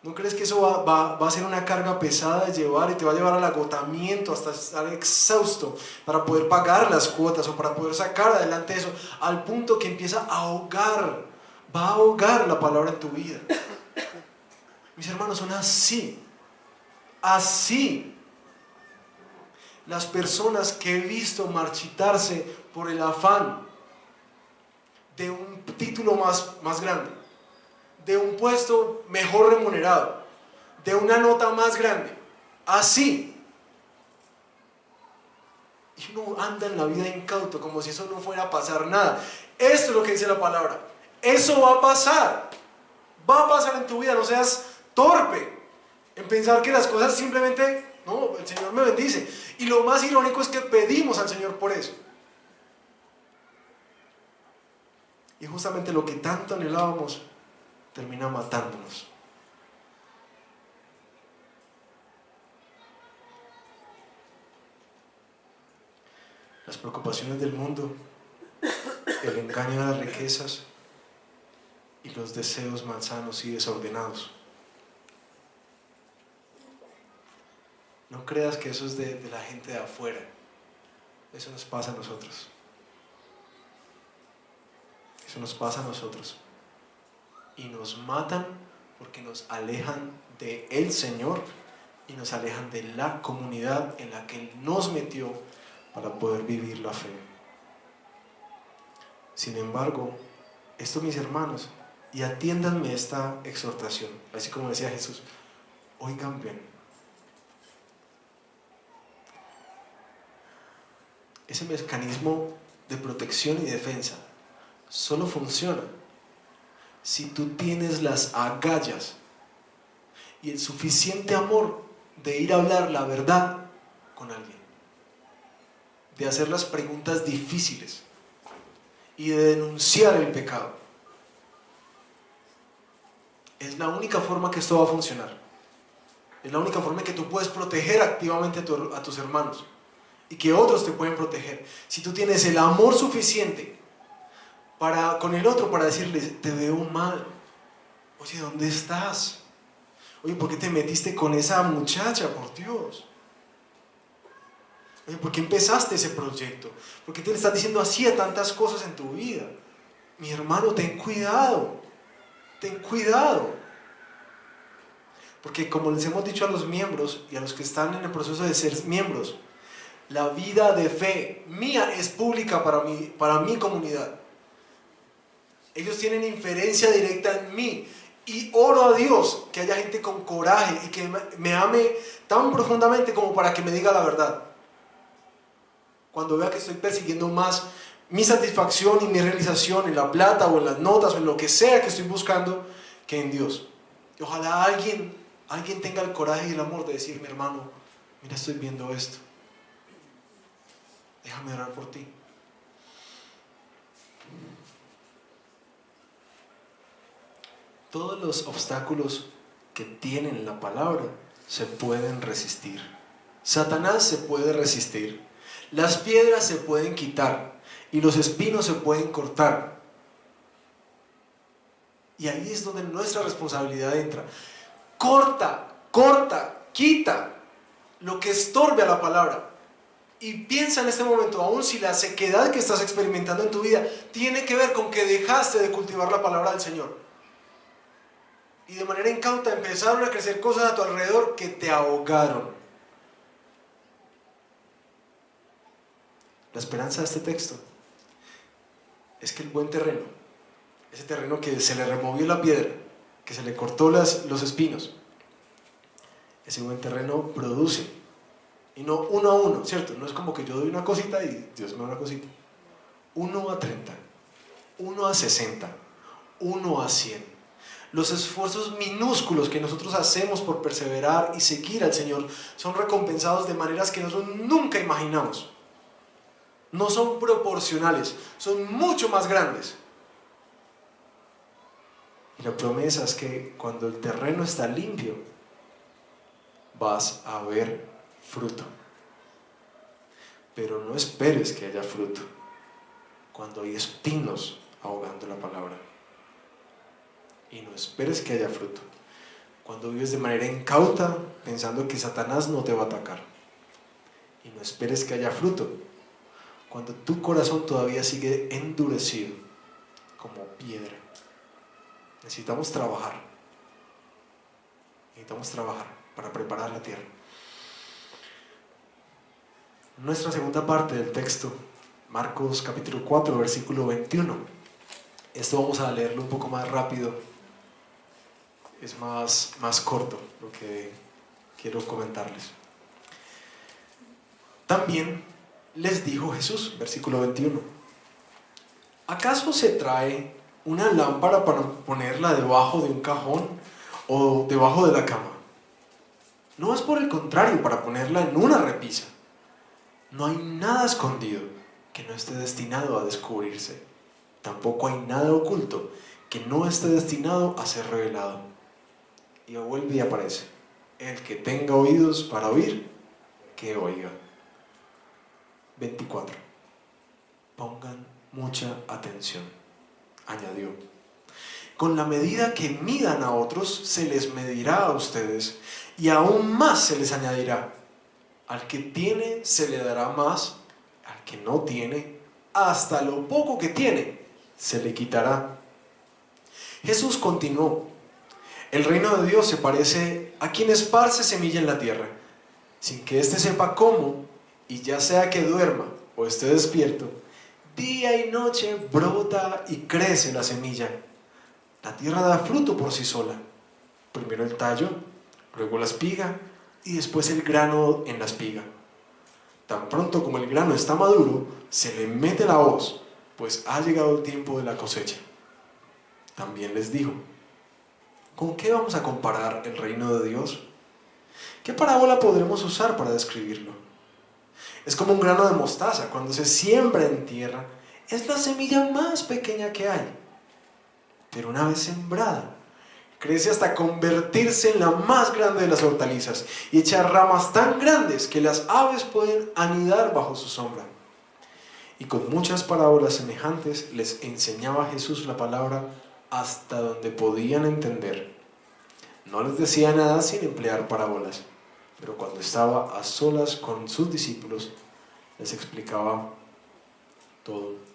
¿No crees que eso va a ser una carga pesada de llevar y te va a llevar al agotamiento hasta estar exhausto para poder pagar las cuotas o para poder sacar adelante eso al punto que empieza a ahogar, va a ahogar la palabra en tu vida? Mis hermanos, son así, así las personas que he visto marchitarse por el afán de un título más grande, de un puesto mejor remunerado, de una nota más grande, así. Y uno anda en la vida incauto, como si eso no fuera a pasar nada. Esto es lo que dice la palabra. Eso va a pasar en tu vida. No seas torpe en pensar que las cosas simplemente, no, el Señor me bendice. Y lo más irónico es que pedimos al Señor por eso. Y justamente lo que tanto anhelábamos termina matándonos. Las preocupaciones del mundo, el engaño de las riquezas y los deseos malsanos y desordenados. No creas que eso es de la gente de afuera. Eso nos pasa a nosotros. Eso nos pasa a nosotros. Y nos matan porque nos alejan del Señor y nos alejan de la comunidad en la que Él nos metió para poder vivir la fe. Sin embargo, esto, mis hermanos, y atiéndanme esta exhortación, así como decía Jesús, oigan bien. Ese mecanismo de protección y defensa solo funciona si tú tienes las agallas y el suficiente amor de ir a hablar la verdad con alguien, de hacer las preguntas difíciles y de denunciar el pecado. Es la única forma que esto va a funcionar. Es la única forma en que tú puedes proteger activamente a tus hermanos y que otros te pueden proteger. Si tú tienes el amor suficiente con el otro para decirle, te veo mal. Oye, ¿dónde estás? Oye, ¿por qué te metiste con esa muchacha? Por Dios. Oye, ¿por qué empezaste ese proyecto? ¿Por qué te le estás diciendo así a tantas cosas en tu vida? Mi hermano, ten cuidado. Ten cuidado. Porque como les hemos dicho a los miembros y a los que están en el proceso de ser miembros, la vida de fe mía es pública para mi comunidad. Ellos tienen inferencia directa en mí. Y oro a Dios que haya gente con coraje y que me ame tan profundamente como para que me diga la verdad. Cuando vea que estoy persiguiendo más mi satisfacción y mi realización en la plata o en las notas o en lo que sea que estoy buscando que en Dios. Y ojalá alguien tenga el coraje y el amor de decirme, hermano, mira, estoy viendo esto. Déjame orar por ti. Todos los obstáculos que tienen la palabra se pueden resistir. Satanás se puede resistir. Las piedras se pueden quitar y los espinos se pueden cortar. Y ahí es donde nuestra responsabilidad entra. Corta, quita lo que estorbe a la palabra. Y piensa en este momento, aún si la sequedad que estás experimentando en tu vida tiene que ver con que dejaste de cultivar la palabra del Señor. Y de manera incauta empezaron a crecer cosas a tu alrededor que te ahogaron. La esperanza de este texto es que el buen terreno, ese terreno que se le removió la piedra, que se le cortó los espinos, ese buen terreno produce. Y no 1 a 1, ¿cierto? No es como que yo doy una cosita y Dios me da una cosita. 1 a 30, 1 a 60, 1 a 100. Los esfuerzos minúsculos que nosotros hacemos por perseverar y seguir al Señor son recompensados de maneras que nosotros nunca imaginamos. No son proporcionales, son mucho más grandes. Y la promesa es que cuando el terreno está limpio, vas a ver fruto. pero no esperes que haya fruto cuando hay espinos ahogando la palabra. Y no esperes que haya fruto cuando vives de manera incauta pensando que Satanás no te va a atacar. Y no esperes que haya fruto cuando tu corazón todavía sigue endurecido como piedra. Necesitamos trabajar para preparar la tierra. Nuestra segunda parte del texto, Marcos capítulo 4, versículo 21. Esto vamos a leerlo un poco más rápido, es más corto lo que quiero comentarles. También les dijo Jesús, versículo 21, ¿acaso se trae una lámpara para ponerla debajo de un cajón o debajo de la cama? No es por el contrario para ponerla en una repisa. No hay nada escondido que no esté destinado a descubrirse. Tampoco hay nada oculto que no esté destinado a ser revelado. Y vuelve y aparece: el que tenga oídos para oír, que oiga. 24. Pongan mucha atención, añadió. Con la medida que midan a otros, se les medirá a ustedes, y aún más se les añadirá. Al que tiene, se le dará más; al que no tiene, hasta lo poco que tiene, se le quitará. Jesús continuó: el reino de Dios se parece a quien esparce semilla en la tierra, sin que éste sepa cómo, y ya sea que duerma o esté despierto, día y noche brota y crece la semilla. La tierra da fruto por sí sola, primero el tallo, luego la espiga y después el grano en la espiga. Tan pronto como el grano está maduro, se le mete la hoz, pues ha llegado el tiempo de la cosecha. También les dijo: ¿con qué vamos a comparar el reino de Dios? ¿Qué parábola podremos usar para describirlo? Es como un grano de mostaza. Cuando se siembra en tierra, es la semilla más pequeña que hay. Pero una vez sembrada, crece hasta convertirse en la más grande de las hortalizas y echar ramas tan grandes que las aves pueden anidar bajo su sombra. Y con muchas parábolas semejantes les enseñaba Jesús la palabra hasta donde podían entender. No les decía nada sin emplear parábolas, pero cuando estaba a solas con sus discípulos, les explicaba todo.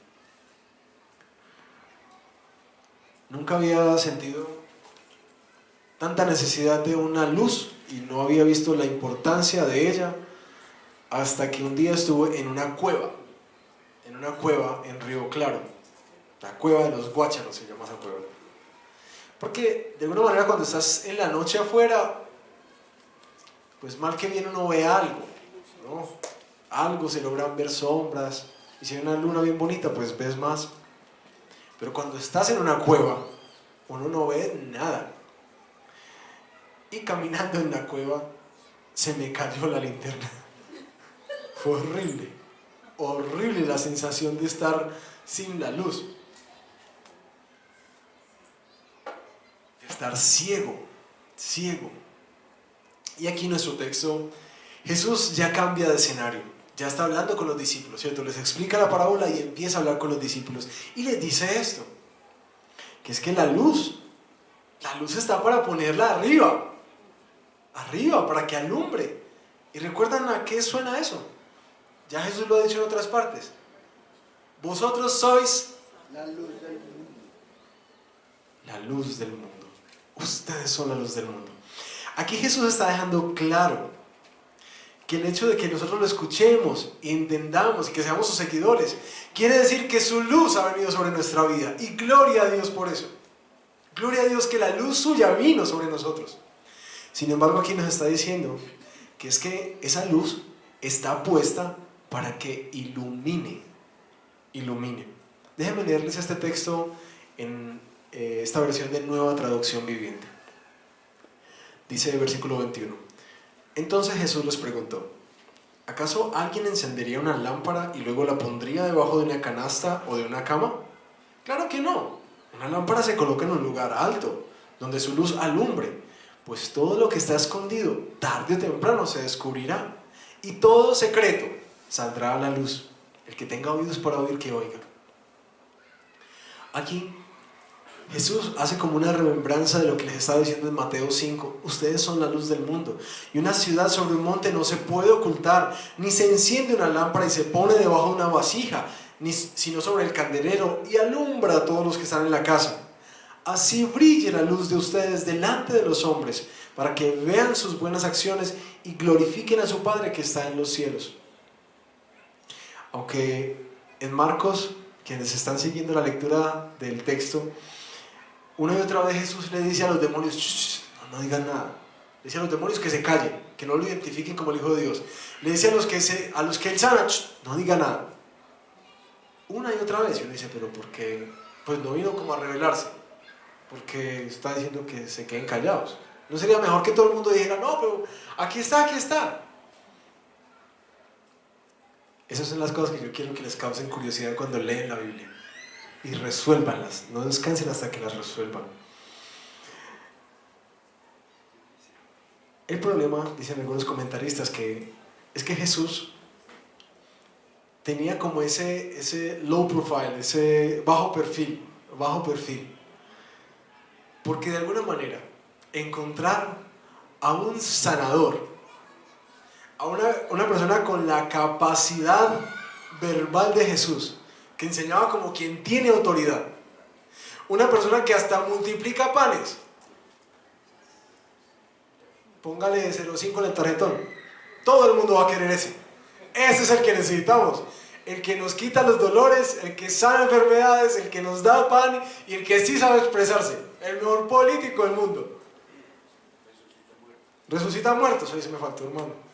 Nunca había sentido tanta necesidad de una luz y no había visto la importancia de ella hasta que un día estuve en una cueva en Río Claro. La cueva de los Guácharos se llama esa cueva. Porque de alguna manera cuando estás en la noche afuera, pues mal que bien uno ve algo, ¿no? Algo, se logran ver sombras, y si hay una luna bien bonita, pues ves más. Pero cuando estás en una cueva, uno no ve nada. Y caminando en la cueva, se me cayó la linterna. Fue horrible, horrible la sensación de estar sin la luz. De estar ciego. Y aquí nuestro texto, Jesús ya cambia de escenario. Ya está hablando con los discípulos, ¿cierto? Les explica la parábola y empieza a hablar con los discípulos. Y les dice esto, que es que la luz está para ponerla arriba, para que alumbre. ¿Y recuerdan a qué suena eso? Ya Jesús lo ha dicho en otras partes. Vosotros sois la luz del mundo. La luz del mundo. Ustedes son la luz del mundo. Aquí Jesús está dejando claro que el hecho de que nosotros lo escuchemos y entendamos y que seamos sus seguidores, quiere decir que su luz ha venido sobre nuestra vida. Y gloria a Dios por eso. Gloria a Dios que la luz suya vino sobre nosotros. Sin embargo, aquí nos está diciendo que es que esa luz está puesta para que ilumine. Déjenme leerles este texto en esta versión de Nueva Traducción Viviente. Dice el versículo 21. Entonces Jesús les preguntó: ¿acaso alguien encendería una lámpara y luego la pondría debajo de una canasta o de una cama? Claro que no. Una lámpara se coloca en un lugar alto, donde su luz alumbre, pues todo lo que está escondido, tarde o temprano se descubrirá, y todo secreto saldrá a la luz. El que tenga oídos para oír, que oiga. Aquí Jesús hace como una remembranza de lo que les estaba diciendo en Mateo 5. Ustedes son la luz del mundo. Y una ciudad sobre un monte no se puede ocultar, ni se enciende una lámpara y se pone debajo de una vasija, sino sobre el candelero, y alumbra a todos los que están en la casa. Así brille la luz de ustedes delante de los hombres, para que vean sus buenas acciones y glorifiquen a su Padre que está en los cielos. Aunque en Marcos, quienes están siguiendo la lectura del texto, una y otra vez Jesús le dice a los demonios: "Shh, no digan nada". Le dice a los demonios que se callen, que no lo identifiquen como el Hijo de Dios. Le dice a los que él sana: "Shh, no digan nada". Una y otra vez. Y uno dice: pero ¿por qué? Pues no vino como a rebelarse, porque está diciendo que se queden callados. ¿No sería mejor que todo el mundo dijera: no, pero aquí está, aquí está? Esas son las cosas que yo quiero que les causen curiosidad cuando leen la Biblia. Y resuélvanlas, no descansen hasta que las resuelvan. El problema, dicen algunos comentaristas, es que Jesús tenía como ese low profile, ese bajo perfil, porque de alguna manera encontrar a un sanador, a una persona con la capacidad verbal de Jesús, que enseñaba como quien tiene autoridad, una persona que hasta multiplica panes, póngale 0,5 en el tarjetón, todo el mundo va a querer ese es el que necesitamos, el que nos quita los dolores, el que sana enfermedades, el que nos da pan y el que sí sabe expresarse, el mejor político del mundo. Resucita muertos, ahí se me faltó, hermano.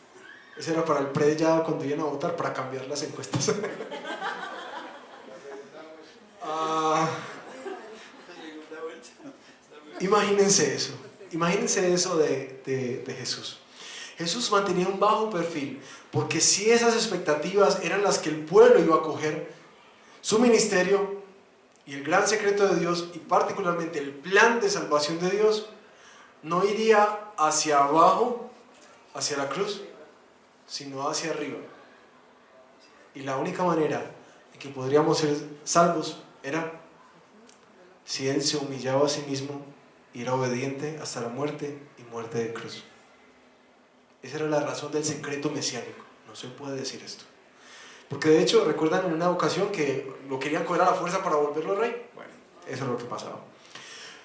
Ese era para el pre ya cuando iban a votar, para cambiar las encuestas. Imagínense eso de Jesús. Jesús mantenía un bajo perfil, porque si esas expectativas eran las que el pueblo iba a coger, su ministerio y el gran secreto de Dios, y particularmente el plan de salvación de Dios, no iría hacia abajo, hacia la cruz, sino hacia arriba. Y la única manera en que podríamos ser salvos era si Él se humillaba a sí mismo y era obediente hasta la muerte y muerte de cruz. Esa era la razón del secreto mesiánico. No se puede decir esto. Porque de hecho, ¿recuerdan en una ocasión que lo querían coger a la fuerza para volverlo rey? Bueno, eso es lo que pasaba.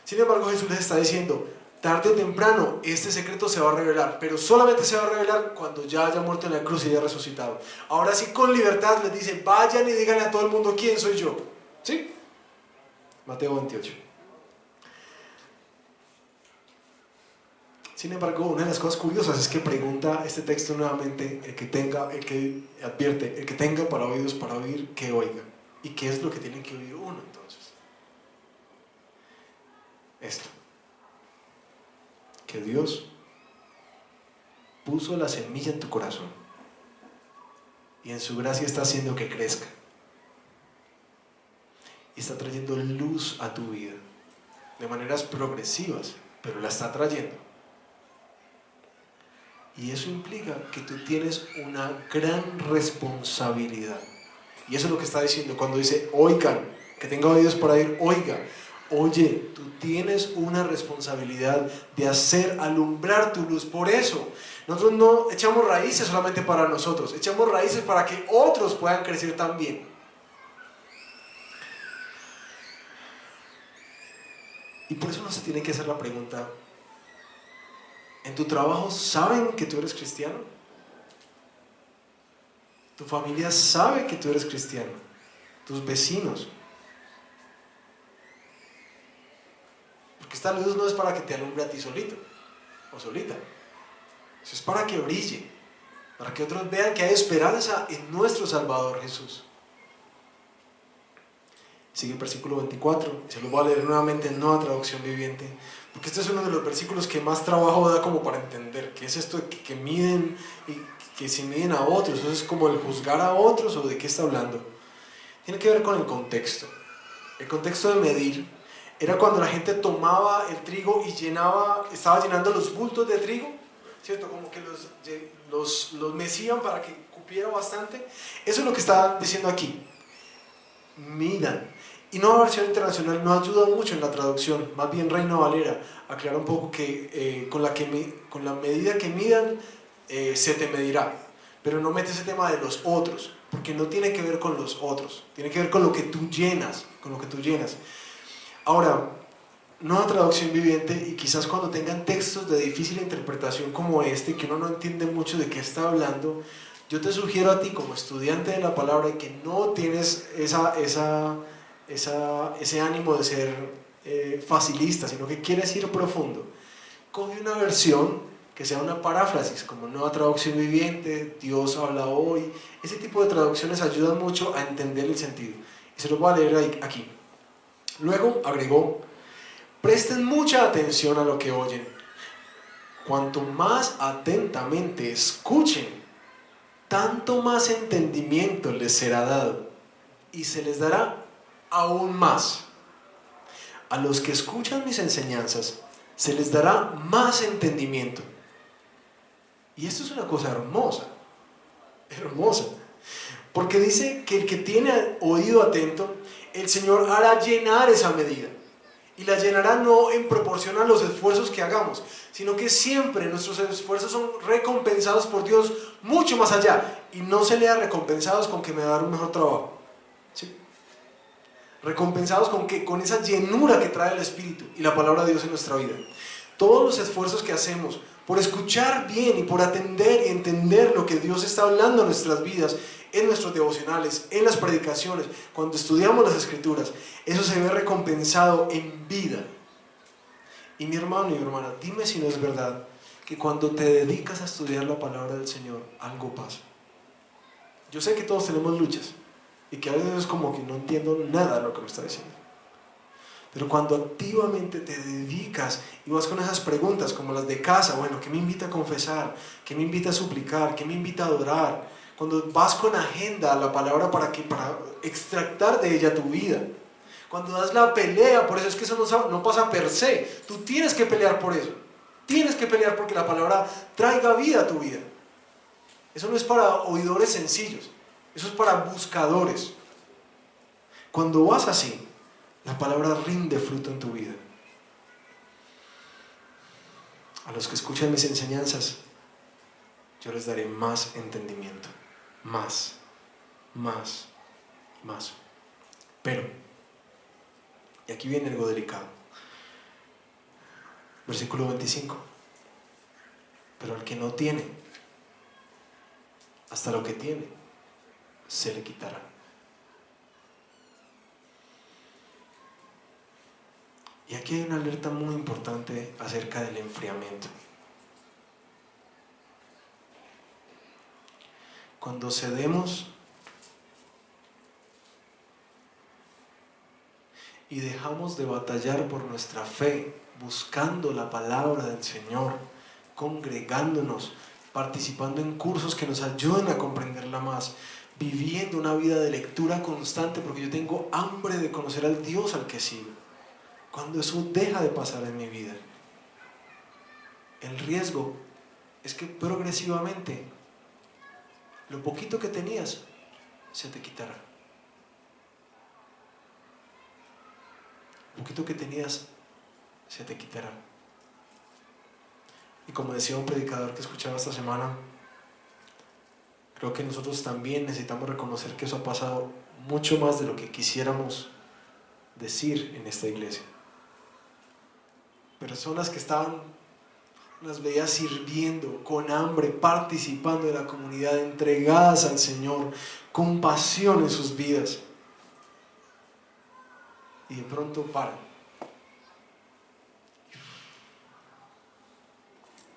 Sin embargo, Jesús les está diciendo: tarde o temprano este secreto se va a revelar, pero solamente se va a revelar cuando ya haya muerto en la cruz y haya resucitado. Ahora sí, con libertad les dice: vayan y díganle a todo el mundo quién soy yo. ¿Sí? Mateo 28. Sin embargo, una de las cosas curiosas es que pregunta este texto nuevamente: el que advierte, el que tenga para oídos para oír, que oiga. ¿Y qué es lo que tiene que oír uno entonces? Esto: que Dios puso la semilla en tu corazón y en su gracia está haciendo que crezca y está trayendo luz a tu vida de maneras progresivas, pero la está trayendo. Y eso implica que tú tienes una gran responsabilidad. Y eso es lo que está diciendo cuando dice: oigan, que tenga oídos para oír, oiga. Oye, tú tienes una responsabilidad de hacer alumbrar tu luz. Por eso, nosotros no echamos raíces solamente para nosotros, echamos raíces para que otros puedan crecer también. Y por eso no se tiene que hacer la pregunta: ¿en tu trabajo saben que tú eres cristiano? ¿Tu familia sabe que tú eres cristiano? ¿Tus vecinos? Porque esta luz no es para que te alumbre a ti solito o solita. Eso es para que brille, para que otros vean que hay esperanza en nuestro Salvador Jesús. Sigue el versículo 24, se lo voy a leer nuevamente en Nueva Traducción Viviente, porque este es uno de los versículos que más trabajo da como para entender qué es esto de que miden y que se miden a otros. Eso es como el juzgar a otros, o de qué está hablando. Tiene que ver con el contexto. El contexto de medir era cuando la gente tomaba el trigo y estaba llenando los bultos de trigo, ¿cierto? Como que los mecían para que cupiera bastante. Eso es lo que está diciendo aquí. Midan. Y Nueva Versión Internacional no ayuda mucho en la traducción, más bien Reina Valera aclara un poco que con la medida que midan se te medirá, pero no mete ese tema de los otros, porque no tiene que ver con los otros, tiene que ver con lo que tú llenas, con lo que tú llenas. Ahora, Nueva Traducción Viviente, y quizás cuando tengan textos de difícil interpretación como este, que uno no entiende mucho de qué está hablando, yo te sugiero a ti como estudiante de la palabra y que no tienes ese ánimo de ser facilista, sino que quieres ir profundo, coge una versión que sea una paráfrasis, como Nueva Traducción Viviente, Dios habla hoy. Ese tipo de traducciones ayudan mucho a entender el sentido. Y se lo voy a leer aquí. Luego agregó: presten mucha atención a lo que oyen. Cuanto más atentamente escuchen, tanto más entendimiento les será dado, y se les dará aún más. A los que escuchan mis enseñanzas, se les dará más entendimiento. Y esto es una cosa hermosa, hermosa. Porque dice que el que tiene oído atento, el Señor hará llenar esa medida. Y la llenará no en proporción a los esfuerzos que hagamos, sino que siempre nuestros esfuerzos son recompensados por Dios mucho más allá. Y no se lea recompensados con que me va a dar un mejor trabajo. ¿Sí? Recompensados con que, con esa llenura que trae el Espíritu y la palabra de Dios en nuestra vida. Todos los esfuerzos que hacemos por escuchar bien y por atender y entender lo que Dios está hablando en nuestras vidas, en nuestros devocionales, en las predicaciones, cuando estudiamos las Escrituras, eso se ve recompensado en vida. Y mi hermano y mi hermana, dime si no es verdad que cuando te dedicas a estudiar la palabra del Señor, algo pasa. Yo sé que todos tenemos luchas y que a veces es como que no entiendo nada de lo que me está diciendo. Pero cuando activamente te dedicas y vas con esas preguntas como las de casa, bueno, ¿qué me invita a confesar? ¿Qué me invita a suplicar? ¿Qué me invita a adorar? Cuando vas con agenda a la palabra para extractar de ella tu vida. Cuando das la pelea, por eso es que eso no pasa per se. Tú tienes que pelear por eso. Tienes que pelear porque la palabra traiga vida a tu vida. Eso no es para oidores sencillos. Eso es para buscadores. Cuando vas así, la palabra rinde fruto en tu vida. A los que escuchan mis enseñanzas, yo les daré más entendimiento. Más. Pero, y aquí viene algo delicado. Versículo 25. Pero al que no tiene, hasta lo que tiene, se le quitará. Y aquí hay una alerta muy importante acerca del enfriamiento. Cuando cedemos y dejamos de batallar por nuestra fe, buscando la palabra del Señor, congregándonos, participando en cursos que nos ayuden a comprenderla más, viviendo una vida de lectura constante, porque yo tengo hambre de conocer al Dios al que sigo. Cuando eso deja de pasar en mi vida, el riesgo es que progresivamente lo poquito que tenías se te quitará. Lo poquito que tenías se te quitará. Y como decía un predicador que escuchaba esta semana, creo que nosotros también necesitamos reconocer que eso ha pasado mucho más de lo que quisiéramos decir en esta iglesia. Personas que estaban, las veía sirviendo con hambre, participando de la comunidad, entregadas al Señor, con pasión en sus vidas. Y de pronto paran.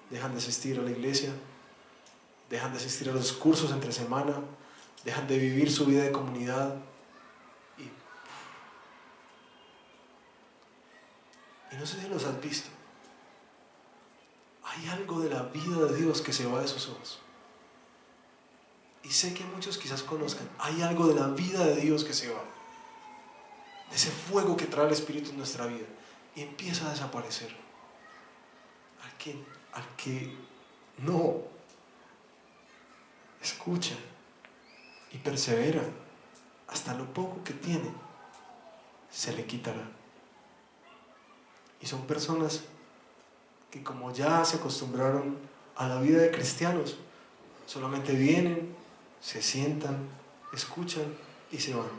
Dejan de asistir a la iglesia, dejan de asistir a los cursos entre semana, dejan de vivir su vida de comunidad. Y no sé si los has visto. Hay algo de la vida de Dios que se va de sus ojos. Y sé que muchos quizás conozcan. Hay algo de la vida de Dios que se va. De ese fuego que trae el Espíritu en nuestra vida. Y empieza a desaparecer. Al que no escucha, y persevera, hasta lo poco que tiene se le quitará. Y son personas que, como ya se acostumbraron a la vida de cristianos, solamente vienen, se sientan, escuchan y se van.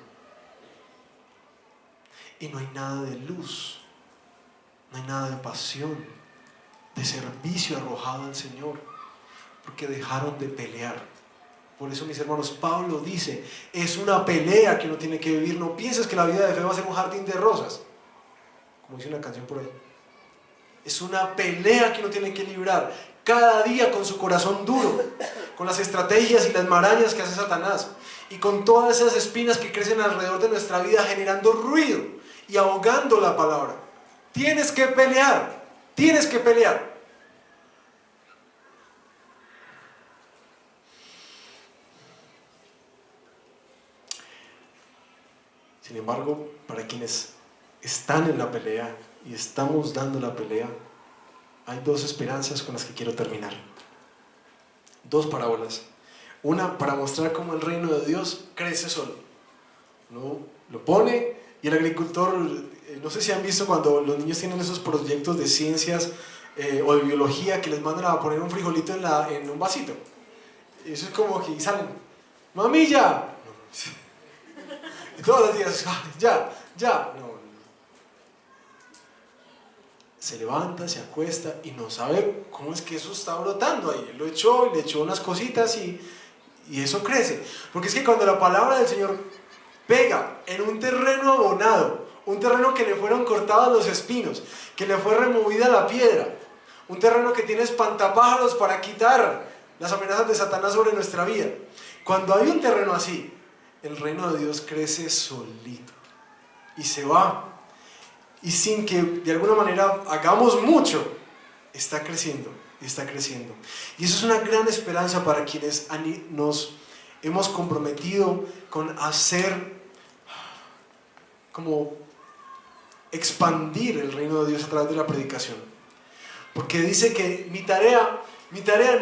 Y no hay nada de luz, no hay nada de pasión, de servicio arrojado al Señor, porque dejaron de pelear. Por eso, mis hermanos, Pablo dice, es una pelea que uno tiene que vivir. No pienses que la vida de fe va a ser un jardín de rosas, como dice una canción por ahí. Es una pelea que uno tiene que librar cada día con su corazón duro, con las estrategias y las marañas que hace Satanás, y con todas esas espinas que crecen alrededor de nuestra vida, generando ruido y ahogando la palabra. Tienes que pelear, tienes que pelear. Sin embargo, para quienes están en la pelea y estamos dando la pelea, hay dos esperanzas con las que quiero terminar. Dos parábolas. Una para mostrar cómo el reino de Dios crece solo. Uno lo pone y el agricultor, no sé si han visto cuando los niños tienen esos proyectos de ciencias o de biología que les mandan a poner un frijolito en un vasito. Eso es como que salen, ¡mamilla! Y todos los días, ya, no. Se levanta, se acuesta y no sabe cómo es que eso está brotando ahí. Él lo echó y le echó unas cositas y eso crece. Porque es que cuando la palabra del Señor pega en un terreno abonado, un terreno que le fueron cortados los espinos, que le fue removida la piedra, un terreno que tiene espantapájaros para quitar las amenazas de Satanás sobre nuestra vida. Cuando hay un terreno así, el reino de Dios crece solito y se va. Y sin que de alguna manera hagamos mucho, está creciendo y está creciendo. Y eso es una gran esperanza para quienes nos hemos comprometido con hacer, como expandir el reino de Dios a través de la predicación. Porque dice que mi tarea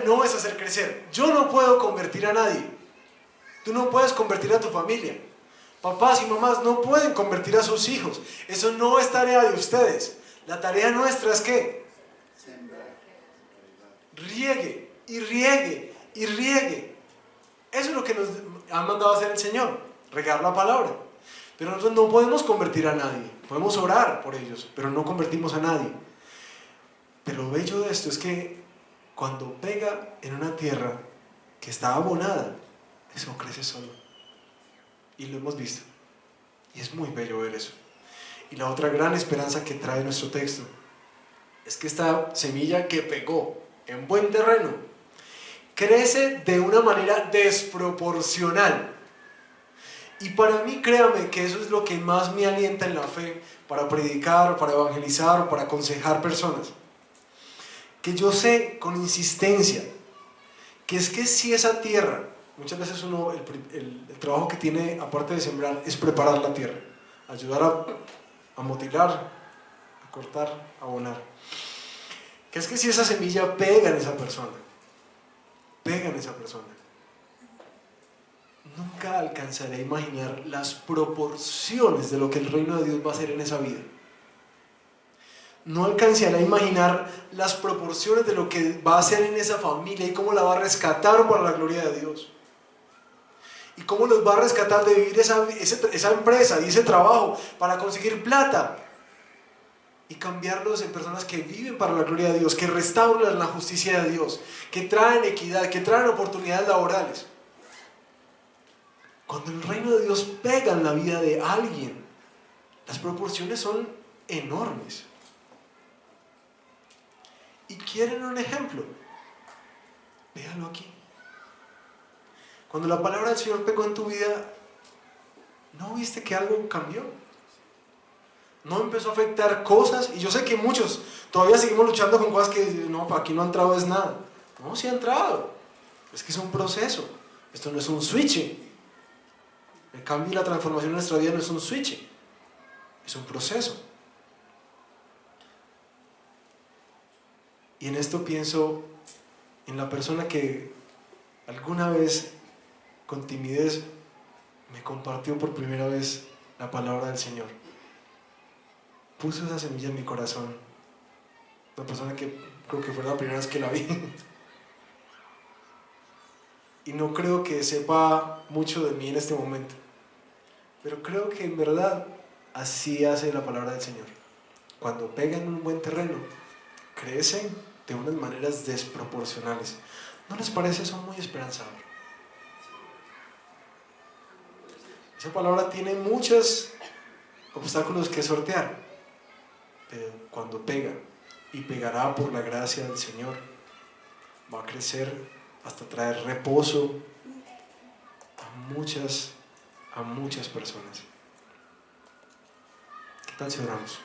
no es hacer crecer. Yo no puedo convertir a nadie. Tú no puedes convertir a tu familia. Papás y mamás no pueden convertir a sus hijos. Eso no es tarea de ustedes. La tarea nuestra es ¿qué? Riegue y riegue y riegue. Eso es lo que nos ha mandado a hacer el Señor, regar la palabra. Pero nosotros no podemos convertir a nadie. Podemos orar por ellos, pero no convertimos a nadie. Pero lo bello de esto es que cuando pega en una tierra que está abonada, eso crece solo. Y lo hemos visto. Y es muy bello ver eso. Y la otra gran esperanza que trae nuestro texto es que esta semilla que pegó en buen terreno crece de una manera desproporcional. Y para mí, créame que eso es lo que más me alienta en la fe para predicar, para evangelizar, para aconsejar personas. Que yo sé con insistencia que es que si esa tierra, muchas veces uno, el trabajo que tiene aparte de sembrar es preparar la tierra, ayudar a motilar, a cortar, a abonar. Que es que si esa semilla pega en esa persona, nunca alcanzaré a imaginar las proporciones de lo que el reino de Dios va a hacer en esa vida. No alcanzaré a imaginar las proporciones de lo que va a hacer en esa familia y cómo la va a rescatar para la gloria de Dios. Y cómo los va a rescatar de vivir esa empresa y ese trabajo para conseguir plata y cambiarlos en personas que viven para la gloria de Dios, que restauran la justicia de Dios, que traen equidad, que traen oportunidades laborales. Cuando el reino de Dios pega en la vida de alguien, las proporciones son enormes. ¿Y quieren un ejemplo? Véanlo aquí. Cuando la palabra del Señor pegó en tu vida, ¿no viste que algo cambió? ¿No empezó a afectar cosas? Y yo sé que muchos todavía seguimos luchando con cosas que no, aquí no ha entrado es nada. No, sí ha entrado. Es que es un proceso. Esto no es un switch. El cambio y la transformación de nuestra vida no es un switch. Es un proceso. Y en esto pienso en la persona que alguna vez con timidez me compartió por primera vez la palabra del Señor. Puso esa semilla en mi corazón. Una persona que creo que fue la primera vez que la vi. Y no creo que sepa mucho de mí en este momento. Pero creo que en verdad así hace la palabra del Señor. Cuando pega en un buen terreno, crecen de unas maneras desproporcionales. ¿No les parece eso muy esperanzador? Esa palabra tiene muchos obstáculos que sortear, pero cuando pega, y pegará por la gracia del Señor, va a crecer hasta traer reposo a muchas personas. ¿Qué tal si oramos?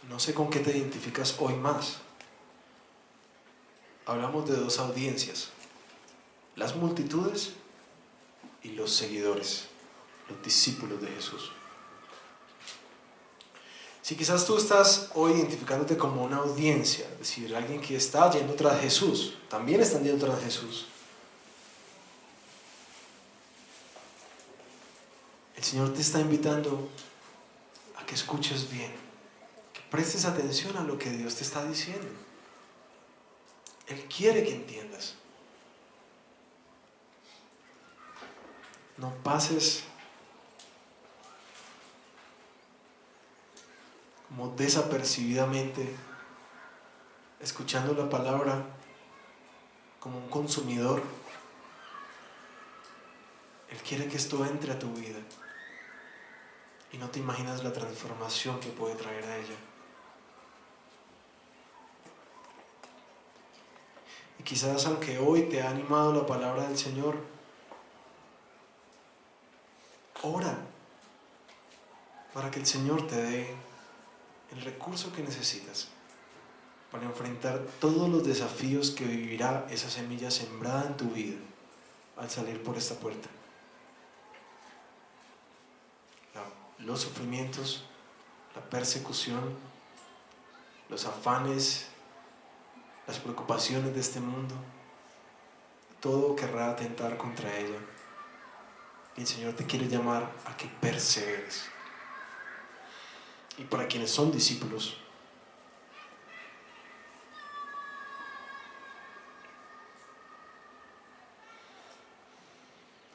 No sé con qué te identificas hoy más. Hablamos de dos audiencias: las multitudes y los seguidores, los discípulos de Jesús. Si quizás tú estás hoy identificándote como una audiencia, es decir, alguien que está yendo tras Jesús, también están yendo tras Jesús. El Señor te está invitando a que escuches bien, que prestes atención a lo que Dios te está diciendo. Él quiere que entiendas. No pases como desapercibidamente escuchando la palabra como un consumidor. Él quiere que esto entre a tu vida y no te imaginas la transformación que puede traer a ella. Y quizás aunque hoy te ha animado la palabra del Señor, ora para que el Señor te dé el recurso que necesitas para enfrentar todos los desafíos que vivirá esa semilla sembrada en tu vida al salir por esta puerta. Los sufrimientos, la persecución, los afanes, las preocupaciones de este mundo, todo querrá atentar contra ella. Y el Señor te quiere llamar a que perseveres. Y para quienes son discípulos,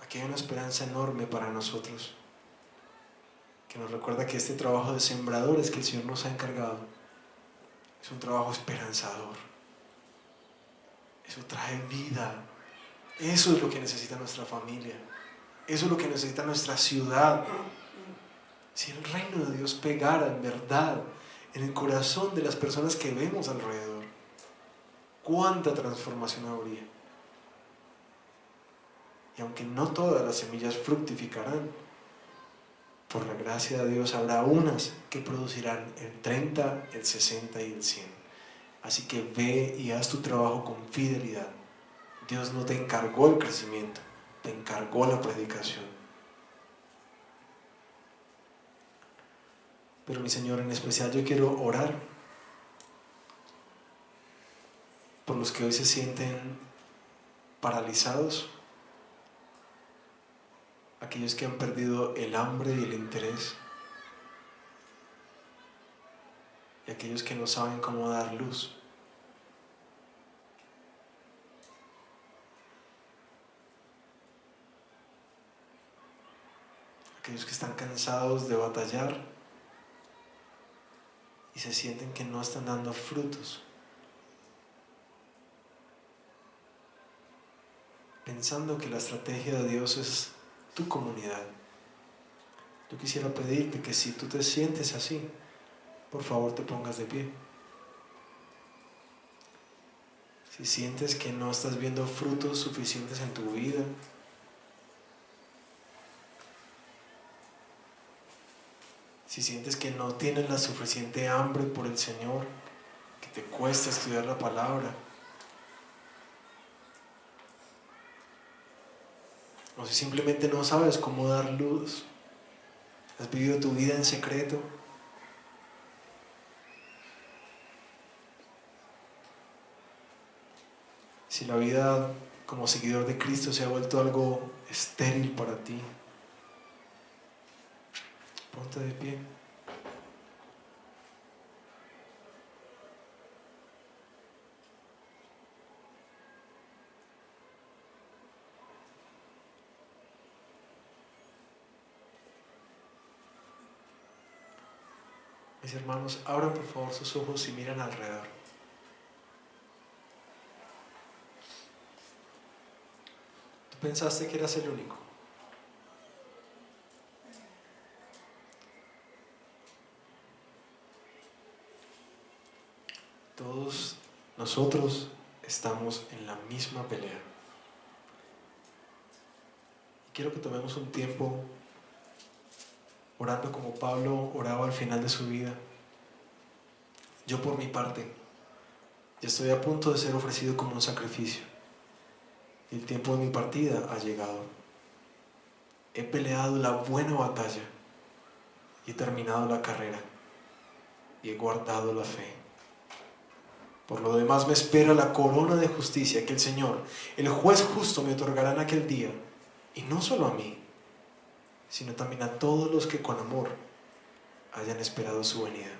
aquí hay una esperanza enorme para nosotros, que nos recuerda que este trabajo de sembradores que el Señor nos ha encargado es un trabajo esperanzador. Eso trae vida. Eso es lo que necesita nuestra familia. Eso es lo que necesita nuestra ciudad. Si el reino de Dios pegara en verdad en el corazón de las personas que vemos alrededor, ¿cuánta transformación habría? Y aunque no todas las semillas fructificarán, por la gracia de Dios habrá unas que producirán el 30, el 60 y el 100. Así que ve y haz tu trabajo con fidelidad. Dios no te encargó el crecimiento, te encargó la predicación. Pero mi Señor, en especial yo quiero orar por los que hoy se sienten paralizados, aquellos que han perdido el hambre y el interés, y aquellos que no saben cómo dar luz. Aquellos que están cansados de batallar y se sienten que no están dando frutos, pensando que la estrategia de Dios es tu comunidad. Yo quisiera pedirte que si tú te sientes así, por favor te pongas de pie. Si sientes que no estás viendo frutos suficientes en tu vida, si sientes que no tienes la suficiente hambre por el Señor, que te cuesta estudiar la palabra, o si simplemente no sabes cómo dar luz, has vivido tu vida en secreto, Si la vida como seguidor de Cristo se ha vuelto algo estéril para ti, ponte de pie. Mis hermanos, abran por favor sus ojos y miren alrededor. ¿Tú pensaste que eras el único? Todos nosotros estamos en la misma pelea. Y quiero que tomemos un tiempo orando como Pablo oraba al final de su vida. Yo por mi parte, ya estoy a punto de ser ofrecido como un sacrificio. Y el tiempo de mi partida ha llegado. He peleado la buena batalla y he terminado la carrera y he guardado la fe. Por lo demás me espera la corona de justicia que el Señor, el juez justo, me otorgará en aquel día, y no solo a mí, sino también a todos los que con amor hayan esperado su venida.